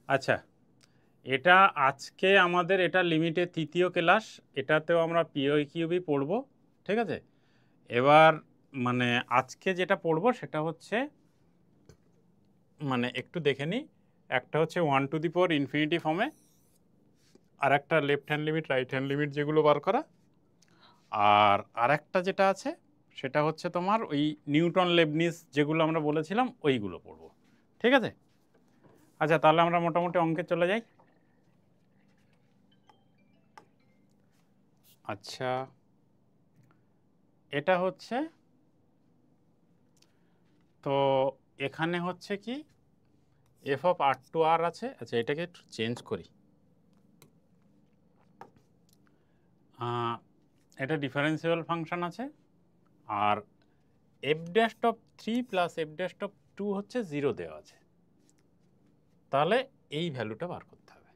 আচ্ছা, এটা আজকে আমাদের এটা লিমিটের তৃতীয় ক্লাস, এটাতেও আমরা পিওকিউবি পড়ব, ঠিক আছে? এবার মানে আজকে যেটা পড়ব সেটা হচ্ছে মানে একটু দেখে নিই। একটা হচ্ছে 1⁴ ফর্মে, আর একটা left hand limit right hand limit যেগুলো বার করা, আর আরেকটা যেটা আছে সেটা হচ্ছে তোমার ওই নিউটন লেবনিজ যেগুলো আমরা বলেছিলাম ওইগুলো পড়ব, ঠিক আছে? আচ্ছা, তাহলে আমরা মোটামুটি অঙ্কে চলে যাই। আচ্ছা, এটা হচ্ছে, তো এখানে হচ্ছে কি এফ অফ আর টু আর আছে। আচ্ছা, এটাকে একটু চেঞ্জ করি। এটা ডিফারেন্সিয়াল ফাংশন আছে, আর F dash of 3 plus F dash of 2 হচ্ছে 0 দেওয়া আছে। তাহলে এই ভ্যালুটা বার করতে হবে।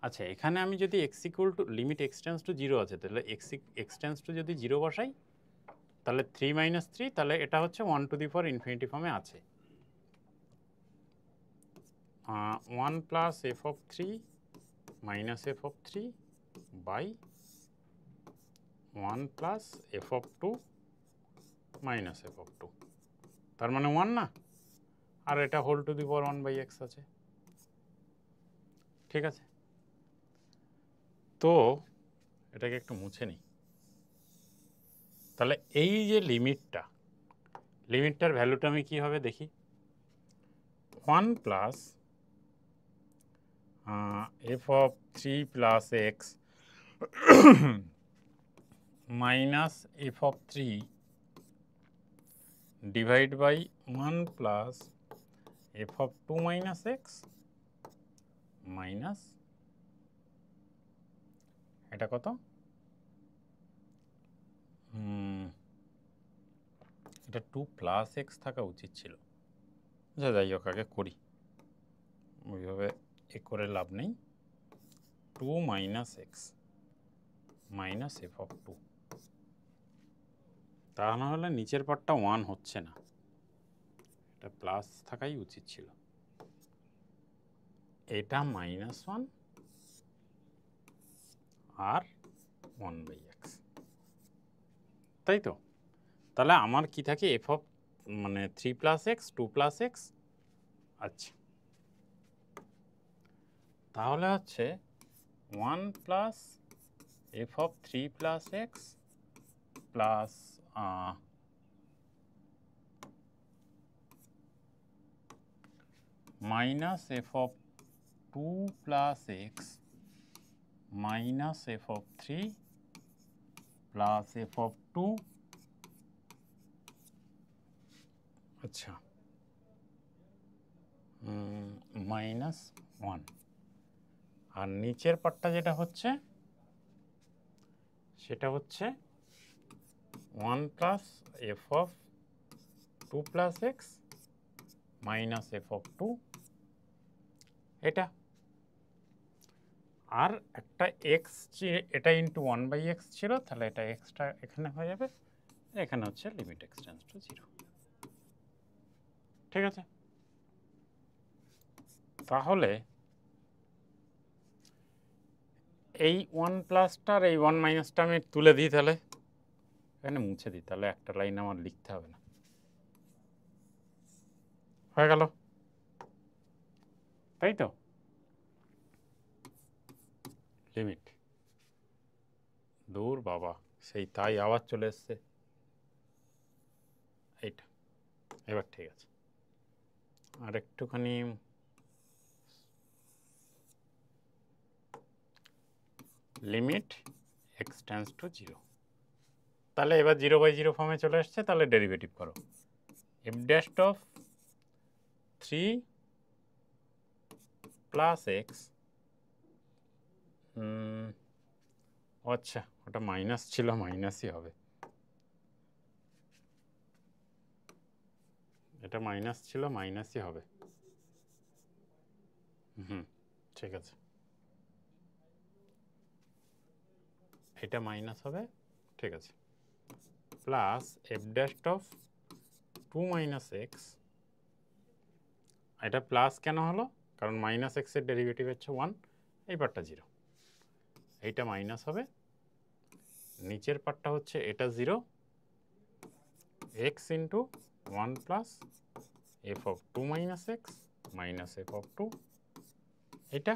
আচ্ছা, এখানে আমি যদি x equal to limit x tends to 0 আছে, তাহলে এক্স টেন্স টু যদি 0 বসাই, তাহলে 3 মাইনাস 3, তাহলে এটা হচ্ছে 1⁴ ফর্মে আছে। 1 plus f of 3 minus f of 3 by 1 plus f of 2 minus f of 2, তার মানে 1 না? আর এটা whole to the power 1/x আছে, ঠিক আছে? তো এটাকে একটু মুছে নিই। তাহলে এই যে লিমিটটার ভ্যালুটা আমি কি হবে দেখি। 1 plus f of 3 plus x minus f of 3 divide by 1 plus f of 2 minus x minus এটা কত, এটা 2 প্লাস এক্স থাকা উচিত ছিল। আচ্ছা, যাই হোক, আগে করি, ওইভাবে এ করে লাভ নেই। 2 minus x minus f of 2, তা না হলে নিচের পার্টটা 1 হচ্ছে না, এটা প্লাস থাকাই উচিত ছিল। এটা -1 আর 1/x, তাই তো? তাহলে আমার কি থাকে, এফ অফ মানে 3 প্লাস এক্স 2 প্লাস এক্স। আচ্ছা, তাহলে হচ্ছে 1 plus f of 3 plus x plus minus f of 2 plus x minus f of 3 plus f of 2। আচ্ছা, -1, আর নিচের পার্টটা যেটা হচ্ছে সেটা হচ্ছে 1 plus f of 2 plus x minus f of 2, এটা। আর একটা এক্স, এটা ইন্টু 1/x ছিল, তাহলে এটা এক্সট্রা এখানে হয়ে যাবে। এখানে হচ্ছে লিমিট এক্স টেন্ডস টু 0, ঠিক আছে? তাহলে এই 1 প্লাসটার এই 1 মাইনাসটা আমি তুলে দিই, তাহলে এখানে মুছে দিই, তাহলে একটা লাইন আমার লিখতে হবে না, হয়ে গেল, তাই তো? লিমিট, দূর বাবা, সেই তাই আবার চলে এসছে এইটা। এবার ঠিক আছে, আর একটুখানি লিমিট এক্স টেন্ডস টু 0, তাহলে এবার 0/0 ফর্মে চলে আসছে। তাহলে ডেরিভেটিভ করো, F dash of 3 plus x, আচ্ছা ওটা মাইনাস ছিল, মাইনাসই হবে, এটা মাইনাস ছিল, মাইনাসই হবে। ঠিক আছে, এটা মাইনাস হবে, ঠিক আছে, plus F dash of 2 minus x এটা প্লাস কেন হলো? কারণ মাইনাস এক্সের ডেরিভেটিভ হচ্ছে 1, এই পার্টটা 0, এইটা মাইনাস হবে, নিচের পার্টটা হচ্ছে এটা 0, x into 1 plus f of 2 minus x minus f of 2, এটা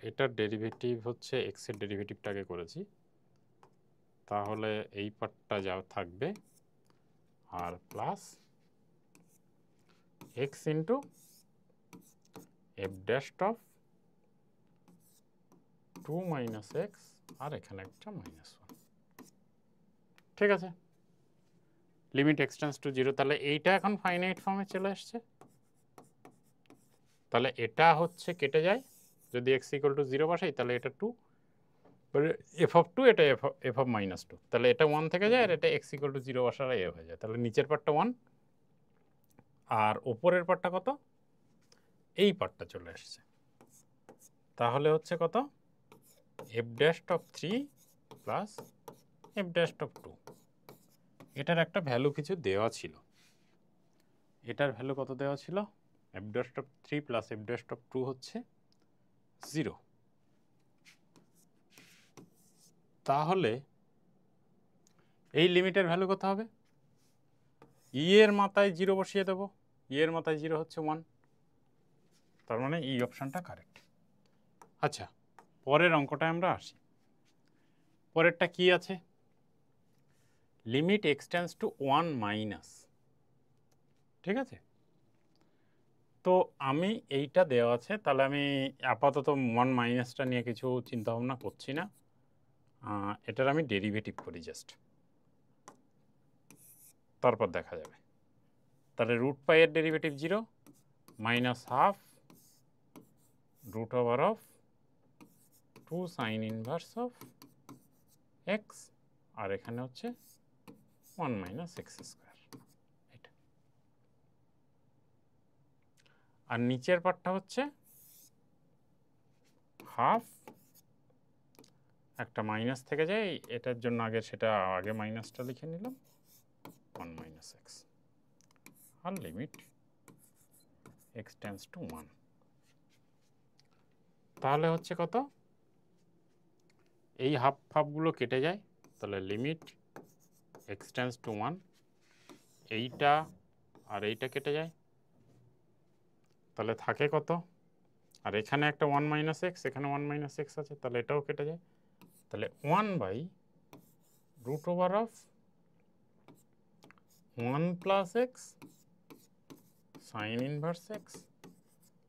এটার ডেরিভেটিভ হচ্ছে এক্সের ডেরিভেটিভটাকে করেছি, তাহলে এই পার্টটা যা থাকবে আর plus x into f dash of 2 minus x আর এখানে একটা -1, ঠিক আছে। লিমিট এক্সটেন্স টু 0, তাহলে এইটা এখন ফাইনাইট ফর্মে চলে আসছে, তাহলে এটা হচ্ছে কেটে যায়, যদি এক্স ইকুয়াল টু 0 বসাই তাহলে এটা 2, এফ অফ 2, এটা এফ অফ -2, তাহলে এটা 1 থেকে যায় আর এটা এক্স ইকুয়াল টু 0 বসালে এ হয়ে যায়, তাহলে নিচের পার্টটা 1 আর ওপরের পার্টটা কত, এই পার্টটা চলে আসছে, তাহলে হচ্ছে কত, F dash of 3 plus F dash of 2, এটার একটা ভ্যালু কিছু দেওয়া ছিল, এটার ভ্যালু কত দেওয়া ছিল, F dash of 3 plus F dash of 2 হচ্ছে 0, তাহলে এই লিমিটের ভ্যালু কত হবে, ই এর মাথায় 0 বসিয়ে দেবো, ই এর মাথায় 0 হচ্ছে 1, তার মানে এই অপশানটা কারেক্ট। আচ্ছা, পরের অঙ্কটায় আমরা আসি, পরেরটা কি আছে, লিমিট এক্সটেন্স টু 1 মাইনাস, ঠিক আছে। তো আমি এইটা দেওয়া আছে, তাহলে আমি আপাতত 1 মাইনাসটা নিয়ে কিছু চিন্তা ভাবনা করছি না, এটার আমি ডেরিভেটিভ করি জাস্ট, তারপর দেখা যাবে। তাহলে রুট পাই এর derivative 0 minus half root over of 2 sine inverse of x, আর এখানে হচ্ছে 1 মাইনাস এক্স স্কোয়ার, এটা। আর নিচের পার্টটা হচ্ছে হাফ, একটা মাইনাস থেকে যায়, এটার জন্য আগে সেটা আগে মাইনাসটা লিখে নিলাম, 1 মাইনাস এক্স, আর লিমিট এক্স টেন্ডস টু 1, তাহলে হচ্ছে কত, এই হাফ হাফগুলো কেটে যায়, তাহলে লিমিট এক্স টেন্ডস টু 1, এইটা আর এইটা কেটে যায়, তাহলে থাকে কত, আর এখানে একটা 1 মাইনাস এক্স, এখানে 1 মাইনাস এক্স আছে, তাহলে এটাও কেটে যায়, তাহলে 1 by root over of 1 plus x sine inverse x,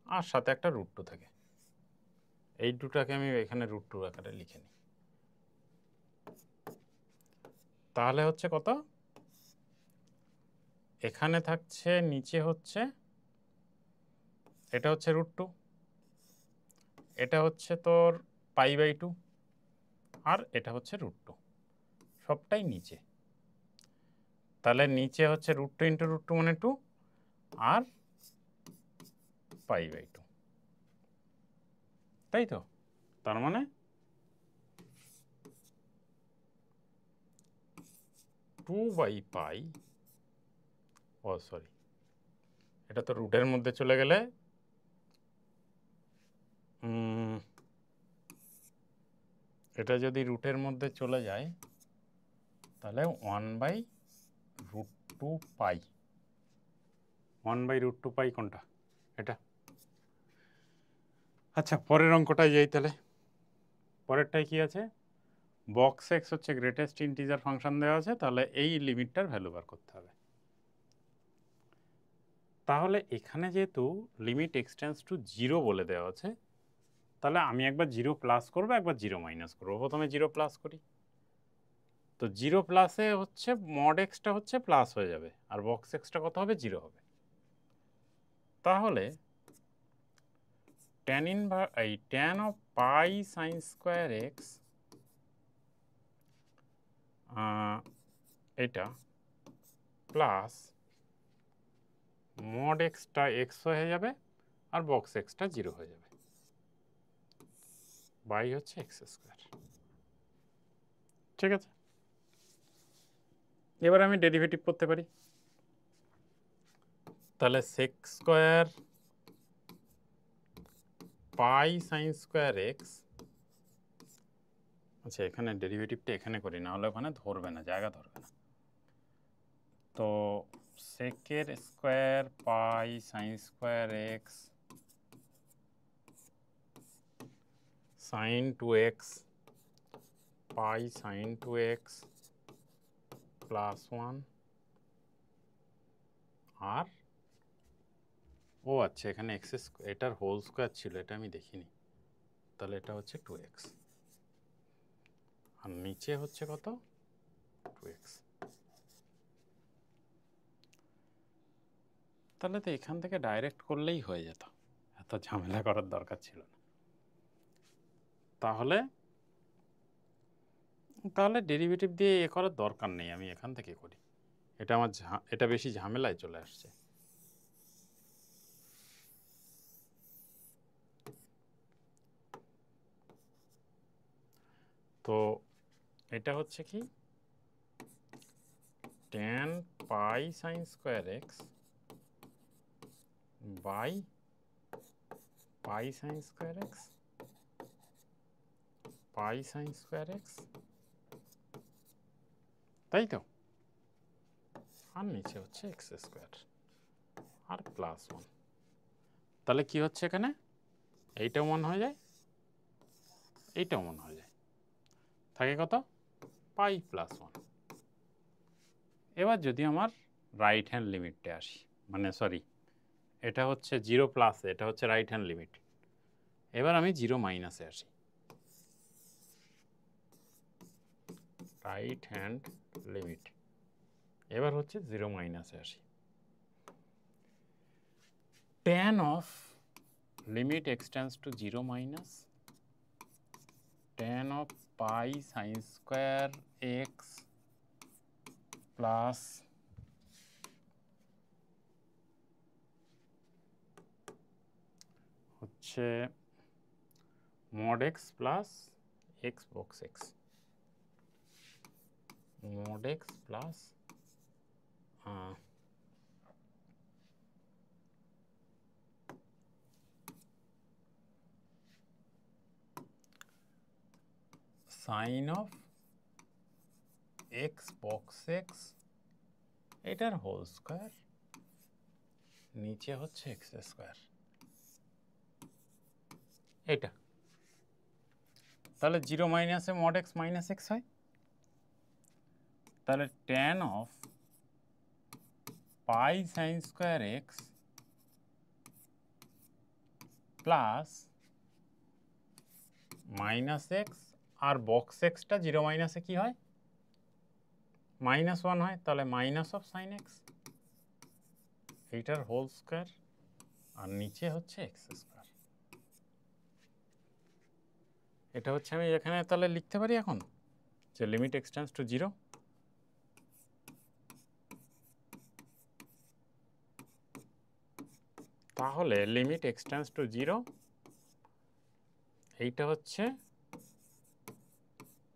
আর সাথে একটা রুট 2 থাকে, এই দুটাকে আমি এখানে রুট 2 আকারে লিখে নিই, তাহলে হচ্ছে কত, এখানে থাকছে নিচে হচ্ছে, এটা হচ্ছে রুট 2, এটা হচ্ছে তোর পাই বাই 2, আর এটা হচ্ছে রুট 2, সবটাই নিচে, তাহলে নিচে হচ্ছে রুট 2 ইন্টু রুট 2 মানে 2, আর পাই বাই 2, তাই তো, তার মানে 2 বাই পাই, ও সরি, এটা তো রুটের মধ্যে চলে গেলে এটা যদি রুটের মধ্যে চলে যায় তাহলে 1 by root 2 pi, 1 by root 2 pi কোনটা, এটা। আচ্ছা, পরের অঙ্কটায় যাই, তাহলে পরেরটাই কি আছে, বক্স এক্স হচ্ছে গ্রেটেস্ট ইন্টিজার ফাংশন দেওয়া আছে, তাহলে এই লিমিটটার ভ্যালু বার করতে হবে, তাহলে এখানে যেহেতু লিমিট এক্সটেন্স টু 0 বলে দেওয়া আছে, তাহলে আমি একবার 0 প্লাস করবো, একবার 0 মাইনাস করবো, প্রথমে 0 প্লাস করি, তো 0 প্লাসে হচ্ছে মড এক্সটা হচ্ছে প্লাস হয়ে যাবে, আর বক্স এক্সটা কত হবে, 0 হবে, তাহলে tan of pi sine square x, এটা প্লাস মড এক্সটা এক্স হয়ে যাবে, আর বক্স এক্সটা 0 হয়ে যাবে, বাই হচ্ছে এক্স স্কোয়ার, ঠিক আছে। এবার আমি ডেরিভেটিভ করতে পারি, তাহলে sec স্কয়ার পাই sin স্কয়ার x, আচ্ছা এখানে ডেরিভেটিভটা এখানে করি, না হলে ওখানে ধরবে না, জায়গা ধরবে না। তো sec এর স্কয়ার পাই sin square x sin 2x পাই sin 2x প্লাস 1 আর ও আচ্ছা এখানে x এটার হোল স্কয়ার ছিল, এটা আমি দেখিনি, তাহলে এটা হচ্ছে 2x আর নিচে হচ্ছে কত 2x। তাহলে তো এখান থেকে ডাইরেক্ট করলেই হয়ে যেত, এত ঝামেলা করার দরকার ছিল না। তাহলে তাহলে ডেরিভেটিভ দিয়ে এ করার দরকার নেই, আমি এখান থেকে করি, এটা আমার এটা বেশি ঝামেলায় চলে আসছে। তো এটা হচ্ছে কি tan pi sin square x by pi sin square x pi sin square x, তাই তো, আর নিচে হচ্ছে x স্কয়ার আর প্লাস 1। তাহলে কি হচ্ছে এখানে, এইটাও 1 হয়ে যায়, এইটাও 1 হয়ে যায়, থাকে কত পাই প্লাস 1। এবার যদি আমার রাইট হ্যান্ড লিমিটে আসি, মানে সরি এটা হচ্ছে 0 প্লাস, এটা হচ্ছে রাইট হ্যান্ড লিমিট, এবার আমি 0 মাইনাসে আসি, রাইট হ্যান্ড লিমিট, এবার হচ্ছে 0 মাইনাসে আসি, tan of limit extends to 0 minus tan of pi sin square x plus হচ্ছে mod x plus x box x, mod x plus sin of x box x এটার হোল স্কয়ার, নিচে হচ্ছে x square, এটা তাহলে 0 মাইনাসে mod x minus x হয়, তাহলে tan of pi sin square x plus minus x, আর box এক্সটা 0 মাইনাসে কি হয় -1 হয়, তাহলে মাইনাস অফ সাইন এক্স, এইটার হোল স্কয়ার আর নিচে হচ্ছে এক্স স্কয়ার। এটা হচ্ছে আমি এখানে তাহলে লিখতে পারি এখন যে লিমিট এক্সটেন্ডস টু 0, তাহলে লিমিট এক্সটেন্ডস টু 0 এইটা হচ্ছে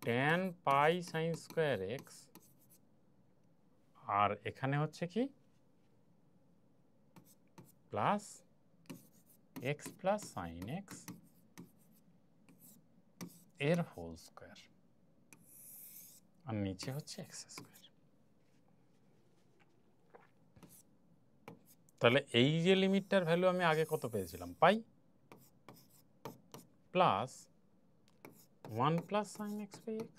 tan pi sin square x, আর এখানে হচ্ছে কি plus x plus sine x এর হোল স্কয়ার আর নিচে হচ্ছে x স্কয়ার। তাহলে এই যে লিমিটটার ভ্যালু আমি আগে কত পেয়েছিলাম pi plus 1 plus sine x by x,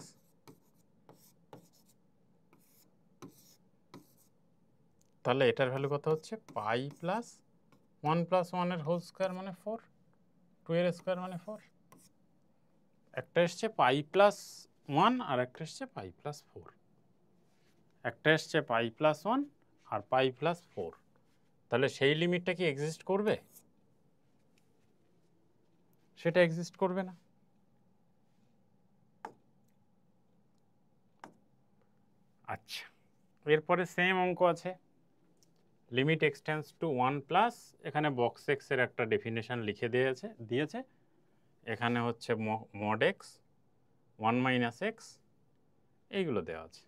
তাহলে এটার ভ্যালু কত হচ্ছে পাই প্লাস 1 প্লাস 1 এর হোল স্কয়ার মানে 4, 2 এর স্কয়ার মানে 4, একটা এসছে পাই প্লাস 1 আর একটা এসছে পাই প্লাস 4, একটা এসছে পাই প্লাস 1 আর পাই প্লাস 4, তাহলে সেই লিমিটটা কি এক্সিস্ট করবে, সেটা এক্সিস্ট করবে না। আচ্ছা এরপরে সেম অঙ্ক আছে, লিমিট এক্সটেন্ডস টু 1 প্লাস, এখানে বক্স এক্স এর একটা ডেফিনেশন লিখে দিয়েছে, এখানে হচ্ছে মড এক্স 1 মাইনাস এক্স এইগুলো দেওয়া আছে।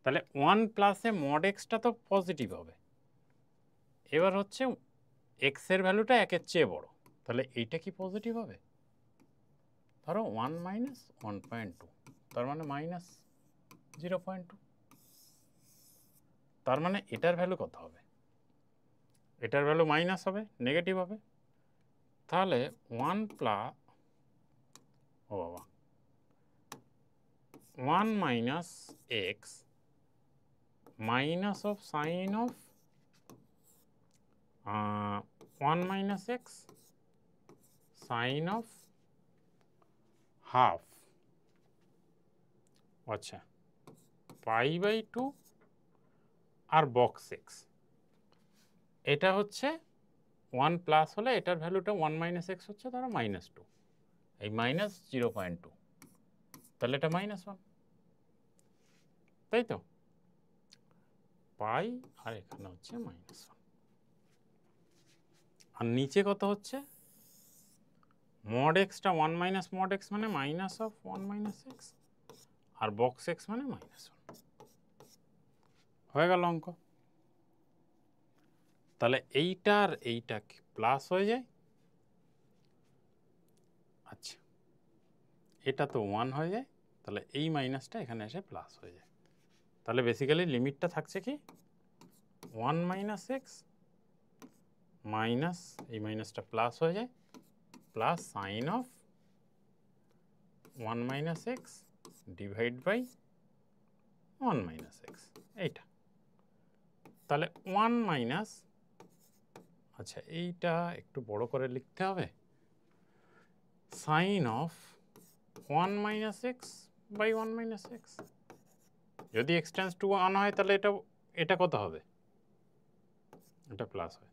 তাহলে 1 প্লাসে মড এক্সটা তো পজিটিভ হবে, এবার হচ্ছে এক্সের ভ্যালুটা একের চেয়ে বড়, তাহলে এইটা কি পজিটিভ হবে? ধরো 1 মাইনাস 1.2, তার মানে মাইনাস 0.2। তার মানে এটার ভ্যালু কত হবে? এটার ভ্যালু মাইনাস হবে, নেগেটিভ হবে। তাহলে 1 প্লাস, ও বাবা, 1 minus x minus of sine of 1 minus x sine of half, আচ্ছা, পাই বাই 2 আর বক্স এক্স। এটা হচ্ছে 1 প্লাস হলে এটার ভ্যালুটা 1 মাইনাস এক্স হচ্ছে ধরো -2, এই মাইনাস 0.2, তাহলে এটা -1, তাই তো? পাই আর এখানে হচ্ছে -1। আর নিচে কত হচ্ছে? মড এক্সটা 1 মাইনাস মড এক্স মানে মাইনাস অফ 1 মাইনাস এক্স, আর বক্স এক্স মানে -1। হয়ে গেল অঙ্ক। তাহলে এইটা আর এইটা প্লাস হয়ে যায়। আচ্ছা, এটা তো 1 হয়ে যায়, তাহলে এই মাইনাসটা এখানে এসে প্লাস হয়ে যায়। তাহলে বেসিক্যালি লিমিটটা থাকছে কি 1 মাইনাস এক্স মাইনাস, এই মাইনাসটা প্লাস হয়ে যায়, plus sine of 1 minus x divide by 1 minus x, এইটা। তাহলে 1 মাইনাস, আচ্ছা এইটা একটু বড় করে লিখতে হবে, sine of 1 minus x by 1 minus x. যদি এক্স টেন্স টু 1 হয় তাহলে এটা কত হবে? এটা প্লাস হয়।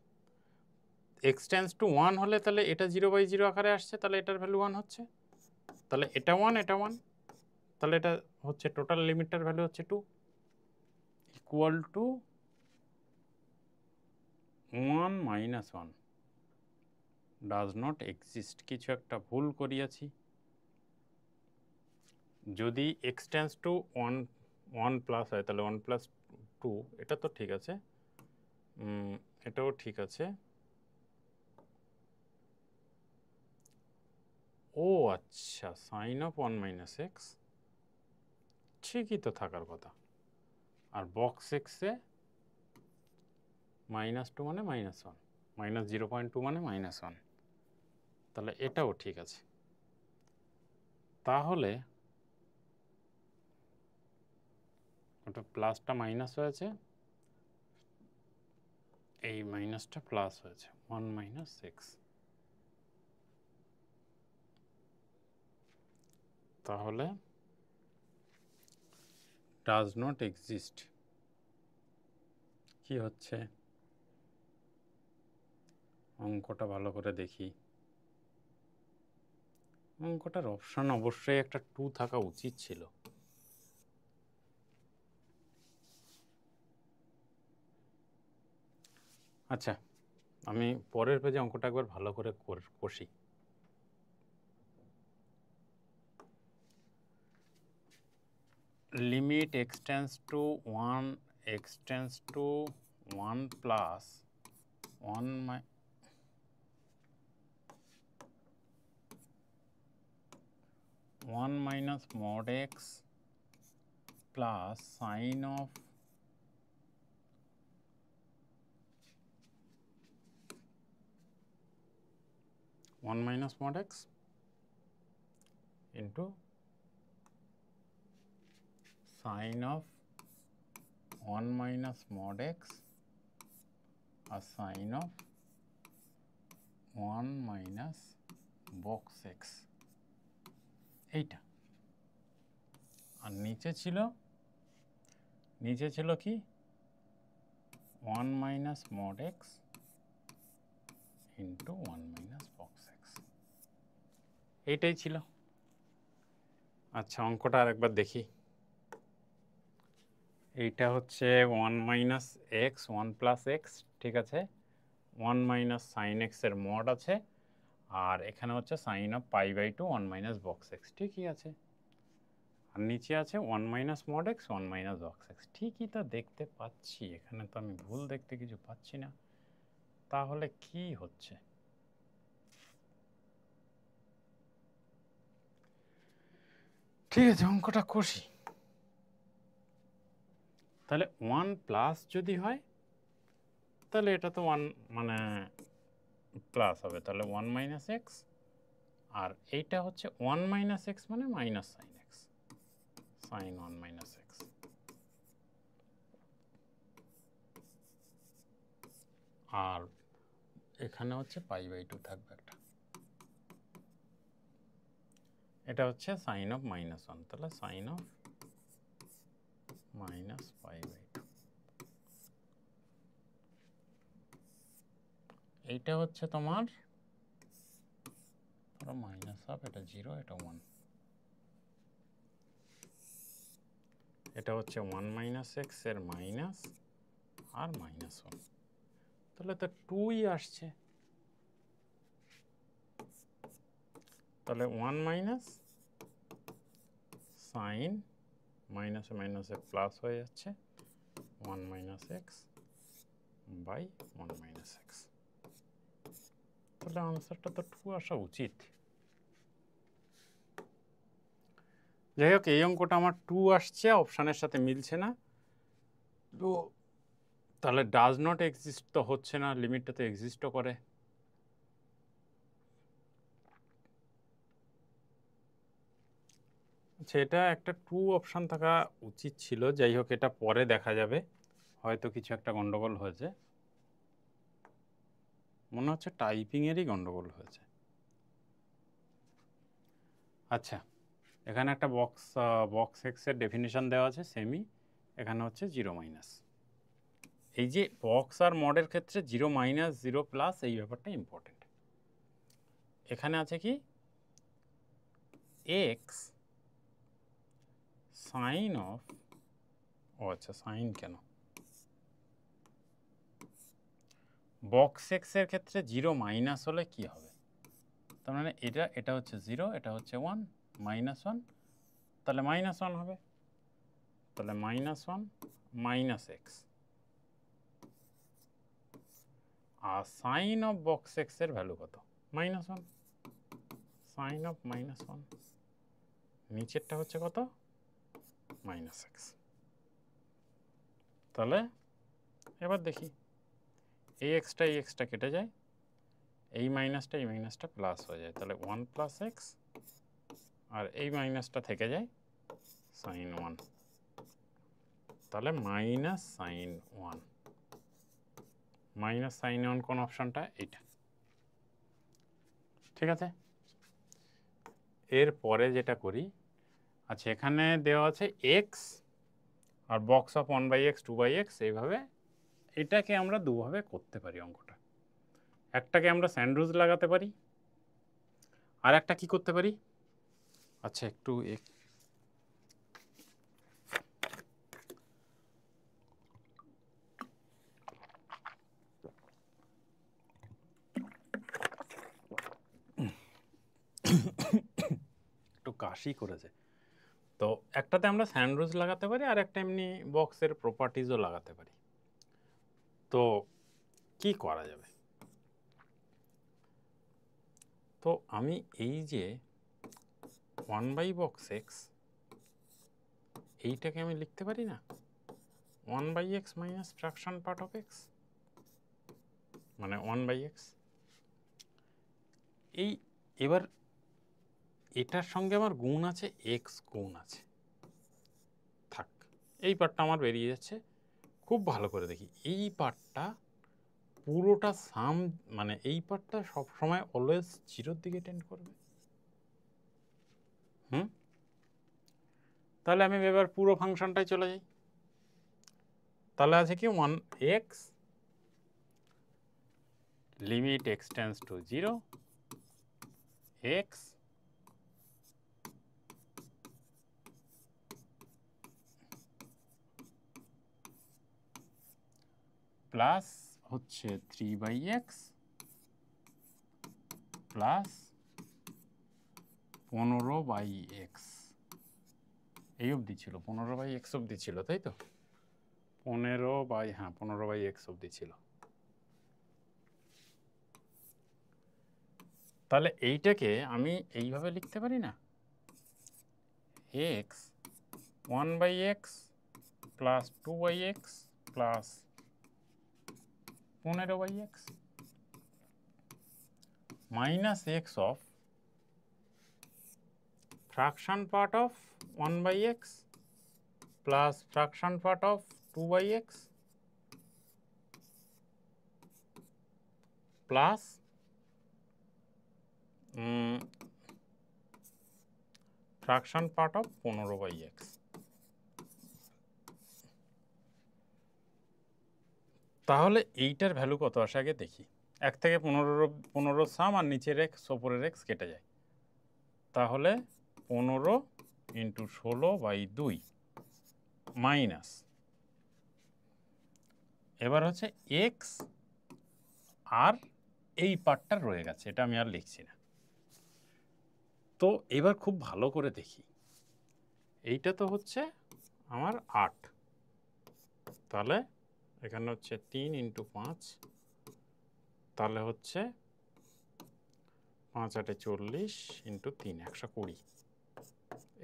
এক্স টেন্স টু 1 হলে তাহলে এটা 0/0 আকারে আসছে, তাহলে এটার ভ্যালু 1 হচ্ছে, তাহলে এটা 1 এটা 1, তাহলে এটা হচ্ছে টোটাল লিমিটটার ভ্যালু হচ্ছে 2 equal to 1 minus 1 does not exist. কিছু একটা ভুল করিয়াছি। যদি এক্স টেন্স টু 1 প্লাস হয় তাহলে 1 প্লাস 2, এটা তো ঠিক আছে, এটাও ঠিক আছে। ও আচ্ছা, সাইন অফ 1 মাইনাস এক্স ঠিকই তো থাকার কথা, আর বক্স এক্সে -2 মানে -1, -0.2 মানে -1, তাহলে এটাও ঠিক আছে। তাহলে ওটা প্লাসটা মাইনাস হয়েছে, এই মাইনাসটা প্লাস হয়েছে, 1 মাইনাস এক্স। তাহলে ডাজ নট এক্সিস্ট কি হচ্ছে? অঙ্কটা ভালো করে দেখি। অঙ্কটার অপশন অবশ্যই একটা 2 থাকা উচিত ছিল। আচ্ছা, আমি পরের পেজে অঙ্কটা একবার ভালো করে কষি। Limit x tends to 1, x tends to 1 plus 1 minus mod x plus sine of 1 minus mod x into sine of 1 minus mod x আর sine of 1 minus box x, এইটা। আর নিচে ছিল কি 1 minus mod x into 1 minus box x, এইটাই ছিল। আচ্ছা, অঙ্কটা আরেকবার দেখি। এইটা হচ্ছে 1 মাইনাস এক্স 1 প্লাস এক্স, ঠিক আছে, 1 মাইনাস সাইন এক্স এর মড আছে, আর এখানে হচ্ছে sine of pi by 2 1 minus box x, ঠিকই আছে। আর নিচে আছে 1 minus mod x 1 minus box x, ঠিকই তো দেখতে পাচ্ছি, এখানে তো আমি ভুল দেখতে কিছু পাচ্ছি না। তাহলে কি হচ্ছে? ঠিক আছে, অঙ্কটা কষি। তাহলে 1 প্লাস যদি হয় তাহলে এটা তো 1 মানে প্লাস হবে, তাহলে 1 মাইনাস এক্স, আর এইটা হচ্ছে 1 মাইনাস এক্স মানে minus sine x, sine 1 minus x. আর এখানে হচ্ছে π/2 থাকবে একটা, এটা হচ্ছে সাইন অফ -1, তাহলে সাইন অফ -π/2। এইটা হচ্ছে তোমার মাইনাস হাফ, এটা 0, এটা 1, এটা হচ্ছে 1 মাইনাস এক্স এর মাইনাস আর -1, তাহলে তো 2ই আসছে। তাহলে 1 মাইনাস সাইন, মাইনাসে মাইনাসে প্লাস হয়ে যাচ্ছে, 1 minus x by 1 minus x. তাহলে আনসারটা তো 2 আসা উচিত। যাই হোক, এই অঙ্কটা আমার 2 আসছে, অপশানের সাথে মিলছে না, তো তাহলে ডাজ নট এক্সিস্ট তো হচ্ছে না, লিমিটটা তো এক্সিস্টও করে। আচ্ছা, এটা একটা 2 অপশান থাকা উচিত ছিল, যাই হোক এটা পরে দেখা যাবে, হয়তো কিছু একটা গন্ডগোল হয়েছে, মনে হচ্ছে টাইপিংয়েরই গন্ডগোল হয়েছে। আচ্ছা, এখানে একটা বক্স এক্সের ডেফিনিশন দেওয়া আছে সেমি, এখানে হচ্ছে 0 মাইনাস। এই যে বক্স আর মডের ক্ষেত্রে 0 মাইনাস 0 প্লাস এই ব্যাপারটা ইম্পর্টেন্ট। এখানে আছে কি এক্স সাইন অফ, ও আচ্ছা সাইন কেন, বক্স এক্সের ক্ষেত্রে 0 মাইনাস হলে কি হবে, তার মানে এটা হচ্ছে 0, এটা হচ্ছে 1, -1, তাহলে -1 হবে, তাহলে -1 মাইনাস এক্স, আর সাইন অফ বক্স এক্স এর ভ্যালু কত, -1, সাইন অফ -1, নিচেরটা হচ্ছে কত, -x। তাহলে এবার দেখি এই এক্সটা কেটে যায়, এই মাইনাসটা প্লাস হয়ে যায়, তাহলে 1 প্লাস এক্স, আর এই মাইনাসটা থেকে যায় সাইন 1, তাহলে মাইনাস সাইন 1, মাইনাস সাইন 1 কোন অপশনটা, এইটা। ঠিক আছে, এর পরে যেটা করি, আচ্ছা এখানে দেওয়া আছে এক্স আর বক্স অফ 1/x 2/x, এইভাবে এটাকে আমরা দুভাবে করতে পারি অঙ্কটা। একটাকে আমরা স্যান্ডউইচ লাগাতে পারি, আর একটা কি করতে পারি, আচ্ছা একটু একটু কাশি করেছে, তো একটাতে আমরা স্যান্ডউইচ লাগাতে পারি, আর একটা এমনি বক্সের প্রপার্টিজও লাগাতে পারি। তো কি করা যাবে, তো আমি এই যে 1/box x, এইটাকে আমি লিখতে পারি না 1/x minus fraction part of x, মানে 1/x। এই এবার এটার সঙ্গে আমার গুণ আছে, x গুণ আছে, থাক এই পার্টটা আমার বেরিয়ে যাচ্ছে। খুব ভালো করে দেখি, এই পার্টটা পুরোটা সাম, মানে এই পার্টটা সবসময় অলওয়েজ 0-র দিকে টেন্ড করবে। তাহলে আমি এবার পুরো ফাংশনটাই চলে যাই, তাহলে আছে কি 1x limit x tends to 0, x plus হচ্ছে 3/x প্লাস 15/x, এই অবধি ছিল, 15/x অবধি ছিল, তাই তো 15/x অবধি ছিল। তাহলে এইটাকে আমি এইভাবে লিখতে পারি না, x 1/x plus 2/x plus 15/x minus x of fraction part of 1/x plus fraction part of 2/x plus fraction part of 15/x। তাহলে এইটার ভ্যালু কত আসে আগে দেখি। 1 থেকে 15 সাম আর নিচের x ওপরের x কেটে যায়, তাহলে 15 ইন্টু 16/2 মাইনাস, এবার হচ্ছে x আর এই পার্টটা রয়ে গেছে, এটা আমি আর লিখছি না। তো এবার খুব ভালো করে দেখি, এইটা তো হচ্ছে আমার 8, তাহলে এখানে হচ্ছে 3 ইন্টু 5, তাহলে হচ্ছে 5 8 40 ইন্টু 3 120।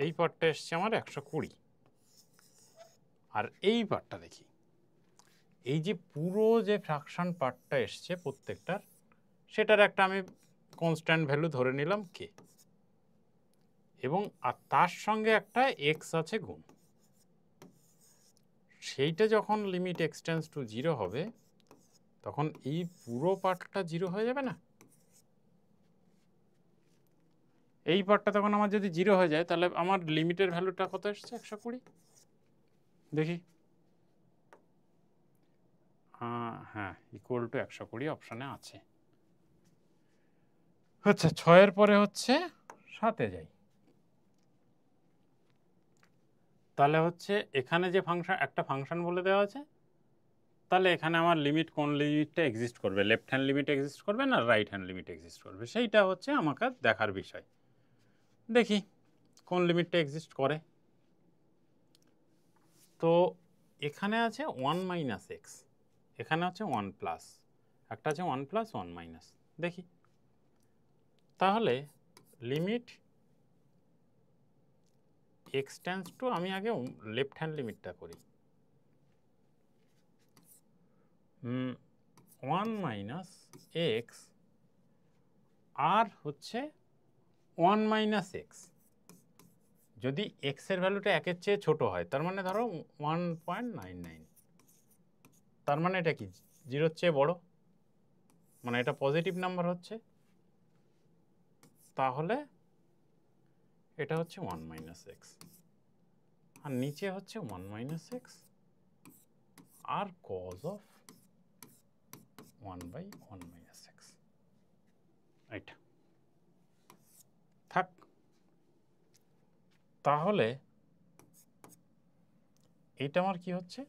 এই পার্টটা এসছে আমার 120। আর এই পার্টটা দেখি, এই যে পুরো যে ফ্র্যাকশন পার্টটা এসছে প্রত্যেকটার, সেটার একটা আমি কনস্ট্যান্ট ভ্যালু ধরে নিলাম কে, এবং আর তার সঙ্গে একটা এক্স আছে গুণ। সেইটা যখন লিমিট এক্সটেন্স টু 0 হবে, তখন এই পুরো পার্টটা 0 হয়ে যাবে না? এই পার্টটা তখন আমার যদি 0 হয়ে যায়, তাহলে আমার লিমিটের ভ্যালুটা কত এসছে? 120। দেখি, হ্যাঁ, ইকুয়াল টু 120 অপশানে আছে। আচ্ছা, 6-এর পরে হচ্ছে 7-এ যাই। তাহলে হচ্ছে এখানে যে ফাংশন, একটা ফাংশন বলে দেওয়া আছে, তাহলে এখানে আমার লিমিট, কোন লিমিটটা এক্সিস্ট করবে, লেফট হ্যান্ড লিমিট এক্সিস্ট করবে না রাইট হ্যান্ড লিমিট এক্সিস্ট করবে, সেইটা হচ্ছে আমাকে দেখার বিষয়। দেখি কোন লিমিটটা এক্সিস্ট করে। তো এখানে আছে 1 মাইনাস এক্স, এখানে হচ্ছে 1 প্লাস, একটা আছে 1 প্লাস 1 মাইনাস। দেখি, তাহলে লিমিট এক্স টেন্স টু, আমি আগে লেফট হ্যান্ড লিমিটটা করি, 1 মাইনাস এক্স আর হচ্ছে 1 মাইনাস এক্স। যদি এক্স এর ভ্যালুটা 1-এর চেয়ে ছোট হয়, তার মানে ধরো 1.99, তার মানে এটা কি 0-এর চেয়ে বড়, মানে এটা পজিটিভ নাম্বার হচ্ছে, তাহলে এটা হচ্ছে 1 মাইনাস এক্স, আর নিচে হচ্ছে 1 মাইনাস এক্স আর কজ অফ 1/1 মাইনাস এক্স। এটা থাক। তাহলে এটা আমার কি হচ্ছে?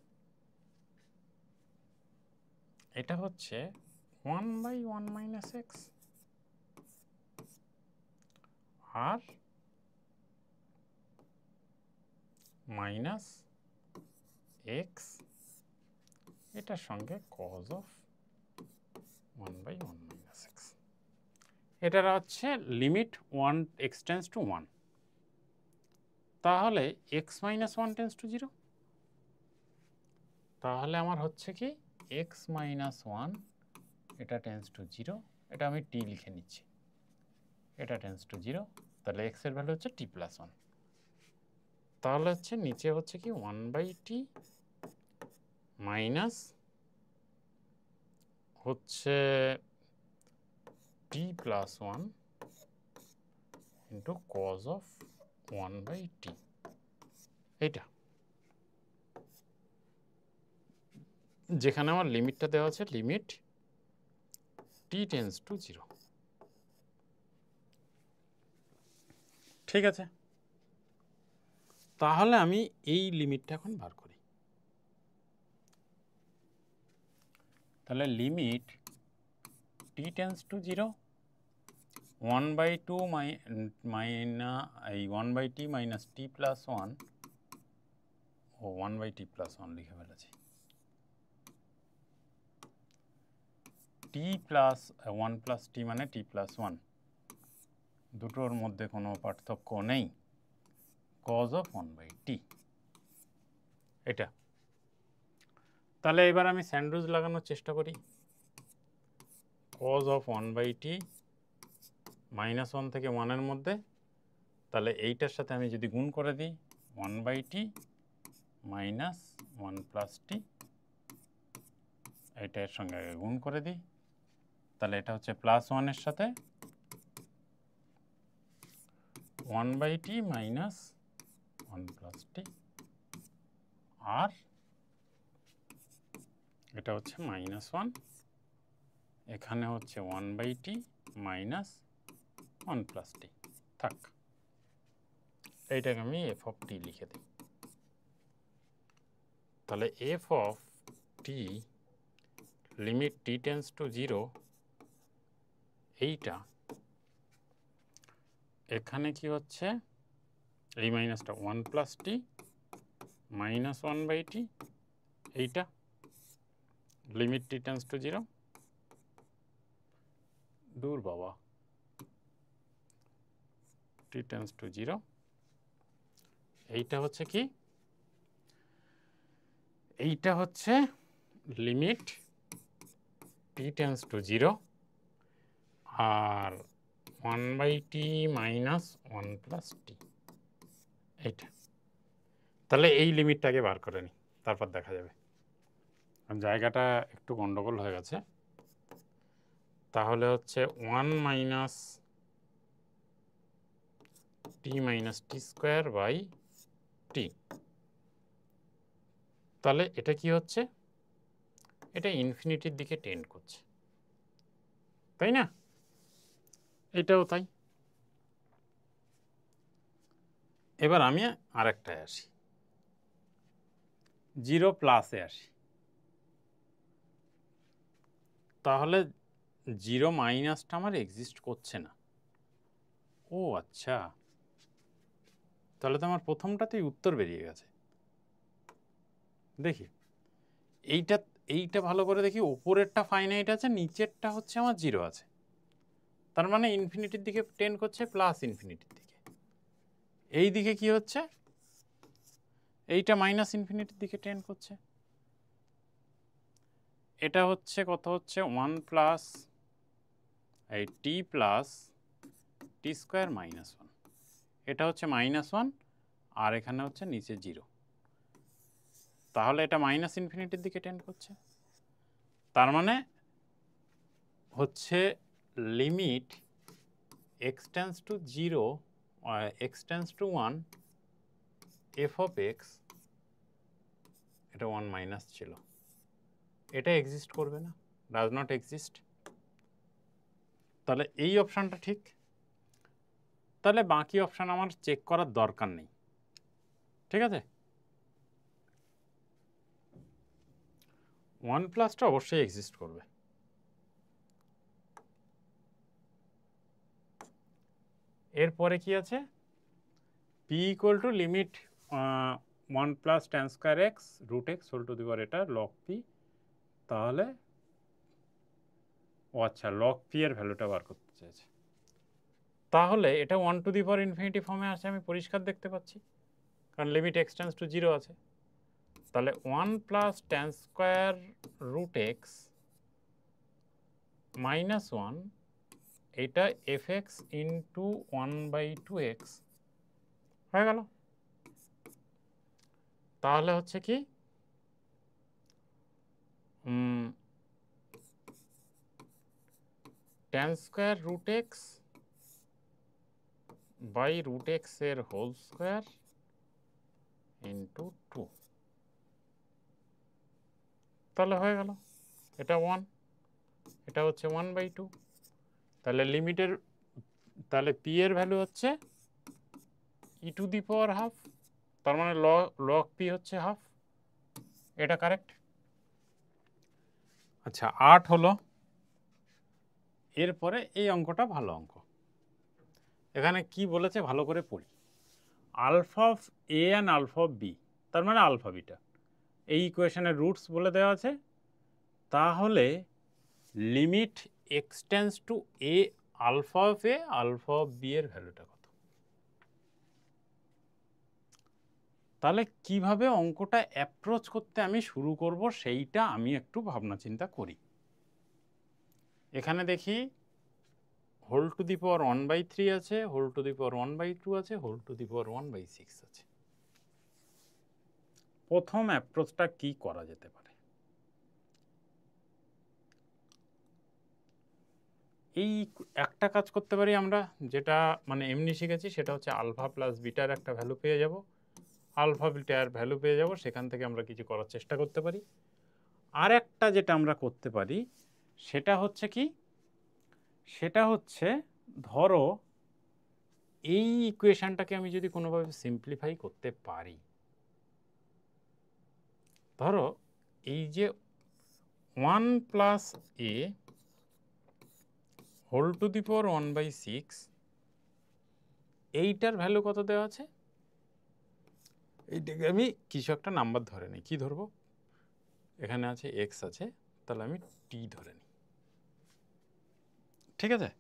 এটা হচ্ছে 1/1 মাইনাস এক্স আর মাইনাস এক্স, এটার সঙ্গে কজ অফ 1/1 মাইনাস এক্স। এটার হচ্ছে লিমিট 1 এক্স টেন্স টু 1, তাহলে এক্স মাইনাস 1 টেন্স টু 0, তাহলে আমার হচ্ছে কি এক্স মাইনাস 1, এটা টেন্স টু 0, এটা আমি টি লিখে নিচ্ছি, এটা টেন্স টু 0, তাহলে এক্স এর ভ্যালু হচ্ছে টি প্লাস 1, তাহলে হচ্ছে নিচে হচ্ছে কি 1/t মাইনাস হচ্ছে t plus 1 into cos of 1/t। এইটা যেখানে আমার লিমিটটা দেওয়া আছে, লিমিট টি টেন্স টু 0। ঠিক আছে, তাহলে আমি এই লিমিটটা এখন বার করি। তাহলে লিমিট টি টেন্স টু 0, 1/2 এই 1/t মাইনাস টি প্লাস 1, ও 1/t প্লাস 1 লিখে ফেলেছি, টি প্লাস 1 প্লাস টি মানে টি প্লাস 1, দুটোর মধ্যে কোনো পার্থক্য নেই, cos of 1/t এটা। তাহলে এবার আমি স্যান্ডউইচ লাগানোর চেষ্টা করি। cos of 1/t -1 থেকে 1 এর মধ্যে, তাহলে এইটার সাথে আমি যদি গুণ করে দিই 1/t মাইনাস 1 প্লাস টি, এটা এর সঙ্গে গুণ করে দিই, তাহলে এটা হচ্ছে +1 এর সাথে 1/t মাইনাস 1 প্লাস টি, আর এটা হচ্ছে -1, এখানে হচ্ছে 1/t মাইনাস 1 প্লাস টি থাক। এইটাকে আমি f of t লিখে দিই। তাহলে f of t limit t tends to 0, এইটা এখানে কি হচ্ছে, এই মাইনাসটা 1 প্লাস টি মাইনাস 1/t, এইটা লিমিট t টেন্স টু 0, দূর বাবা, t টেন্স টু 0, এইটা হচ্ছে কি, এইটা হচ্ছে লিমিট t টেন্স টু 0 আর 1/t মাইনাস 1 প্লাস টি, এইটা। তাহলে এই লিমিটটাকে বার করে নিই, তারপর দেখা যাবে। জায়গাটা একটু গন্ডগোল হয়ে গেছে। তাহলে হচ্ছে 1 minus t minus t square by t. তাহলে এটা কি হচ্ছে, এটা ইনফিনিটির দিকে টেন্ড করছে, তাই না? এটাও তাই। এবার আমি আরেকটায় আসি, 0 প্লাসে আসি। তাহলে 0 মাইনাসটা আমার এক্সিস্ট করছে না। ও আচ্ছা, তাহলে তো আমার প্রথমটাতেই উত্তর বেরিয়ে গেছে। দেখি এইটা ভালো করে দেখি, ওপরেরটা ফাইনাইট আছে, নিচেরটা হচ্ছে আমার 0 আছে, তার মানে ইনফিনিটির দিকে টেন্ড করছে, প্লাস ইনফিনিটির দিকে। এই দিকে কি হচ্ছে, এইটা মাইনাস ইনফিনিটির দিকে টেন্ড করছে। এটা হচ্ছে কত হচ্ছে, 1 প্লাস এই টি প্লাস টি স্কোয়ার মাইনাস 1, এটা হচ্ছে -1 আর এখানে হচ্ছে নিচে 0, তাহলে এটা মাইনাস ইনফিনিটির দিকে টেন্ড করছে। তার মানে হচ্ছে limit x tense to 0 x tense to 1 f of x, এটা 1 মাইনাস ছিল, এটা এক্সিস্ট করবে না, ডাজ নট এক্সিস্ট। তাহলে এই অপশানটা ঠিক। তাহলে বাকি অপশান আমার চেক করার দরকার নেই, ঠিক আছে। 1 প্লাসটা অবশ্যই এক্সিস্ট করবে। এরপরে কি আছে, p equal to limit 1 plus tan square x root x whole to the power এটা লগ পি। তাহলে ও আচ্ছা, লগ পি এর ভ্যালুটা বার করতে চাইছে। তাহলে এটা 1 টু দি পাওয়ার ইনফিনিটি ফর্মে আছে, আমি পরিষ্কার দেখতে পাচ্ছি, কারণ লিমিট x টেন্স টু 0 আছে। তাহলে 1 plus tan square root x minus 1, এটা fx ইন্টু 1/2x হয়ে গেল। তাহলে হচ্ছে কি, tan square root x by root x এর হোল স্কোয়ার ইন্টু 2, তাহলে হয়ে গেল। এটা 1, এটা হচ্ছে 1/2। তাহলে লিমিটের, তাহলে পি এর ভ্যালু হচ্ছে e to the power half, তার মানে লগ পি হচ্ছে হাফ, এটা কারেক্ট। আচ্ছা 8 হলো। এরপরে এই অঙ্কটা ভালো অঙ্ক। এখানে কি বলেছে ভালো করে পড়ি, alpha of a and alpha of b, তার মানে আলফা বিটা, এই ইকুয়েশনের রুটস বলে দেওয়া আছে। তাহলে limit x tends to a alpha of a alpha of b এর ভ্যালুটা কত। তাহলে কিভাবে অঙ্কটা অ্যাপ্রোচ করতে আমি শুরু করব সেইটা আমি একটু ভাবনা চিন্তা করি। এখানে দেখি হোল টু দি পাওয়ার 1/3 আছে, হোল টু দি পাওয়ার 1/2 আছে, হোল টু দি পাওয়ার 1/6 আছে। প্রথম অ্যাপ্রোচটা কি করা যেতে পারে? এই একটা কাজ করতে পারি আমরা, যেটা মানে এমনি শিখেছি, সেটা হচ্ছে আলফা প্লাস বিটার একটা ভ্যালু পেয়ে যাব। আলফা বিটার ভ্যালু পেয়ে যাব, সেখান থেকে আমরা কিছু করার চেষ্টা করতে পারি। আর একটা যেটা আমরা করতে পারি সেটা হচ্ছে কি, সেটা হচ্ছে ধরো এই ইকুয়েশনটাকে আমি যদি কোনোভাবে সিম্পলিফাই করতে পারি, ধরো এই যে 1 plus a whole to the power 1/6, এইটার ভ্যালু কত দেওয়া আছে? এইটাকে আমি কিছু একটা নাম্বার ধরে নিই। কি ধরবো? এখানে আছে এক্স আছে, তাহলে আমি টি ধরে নিই। ঠিক আছে?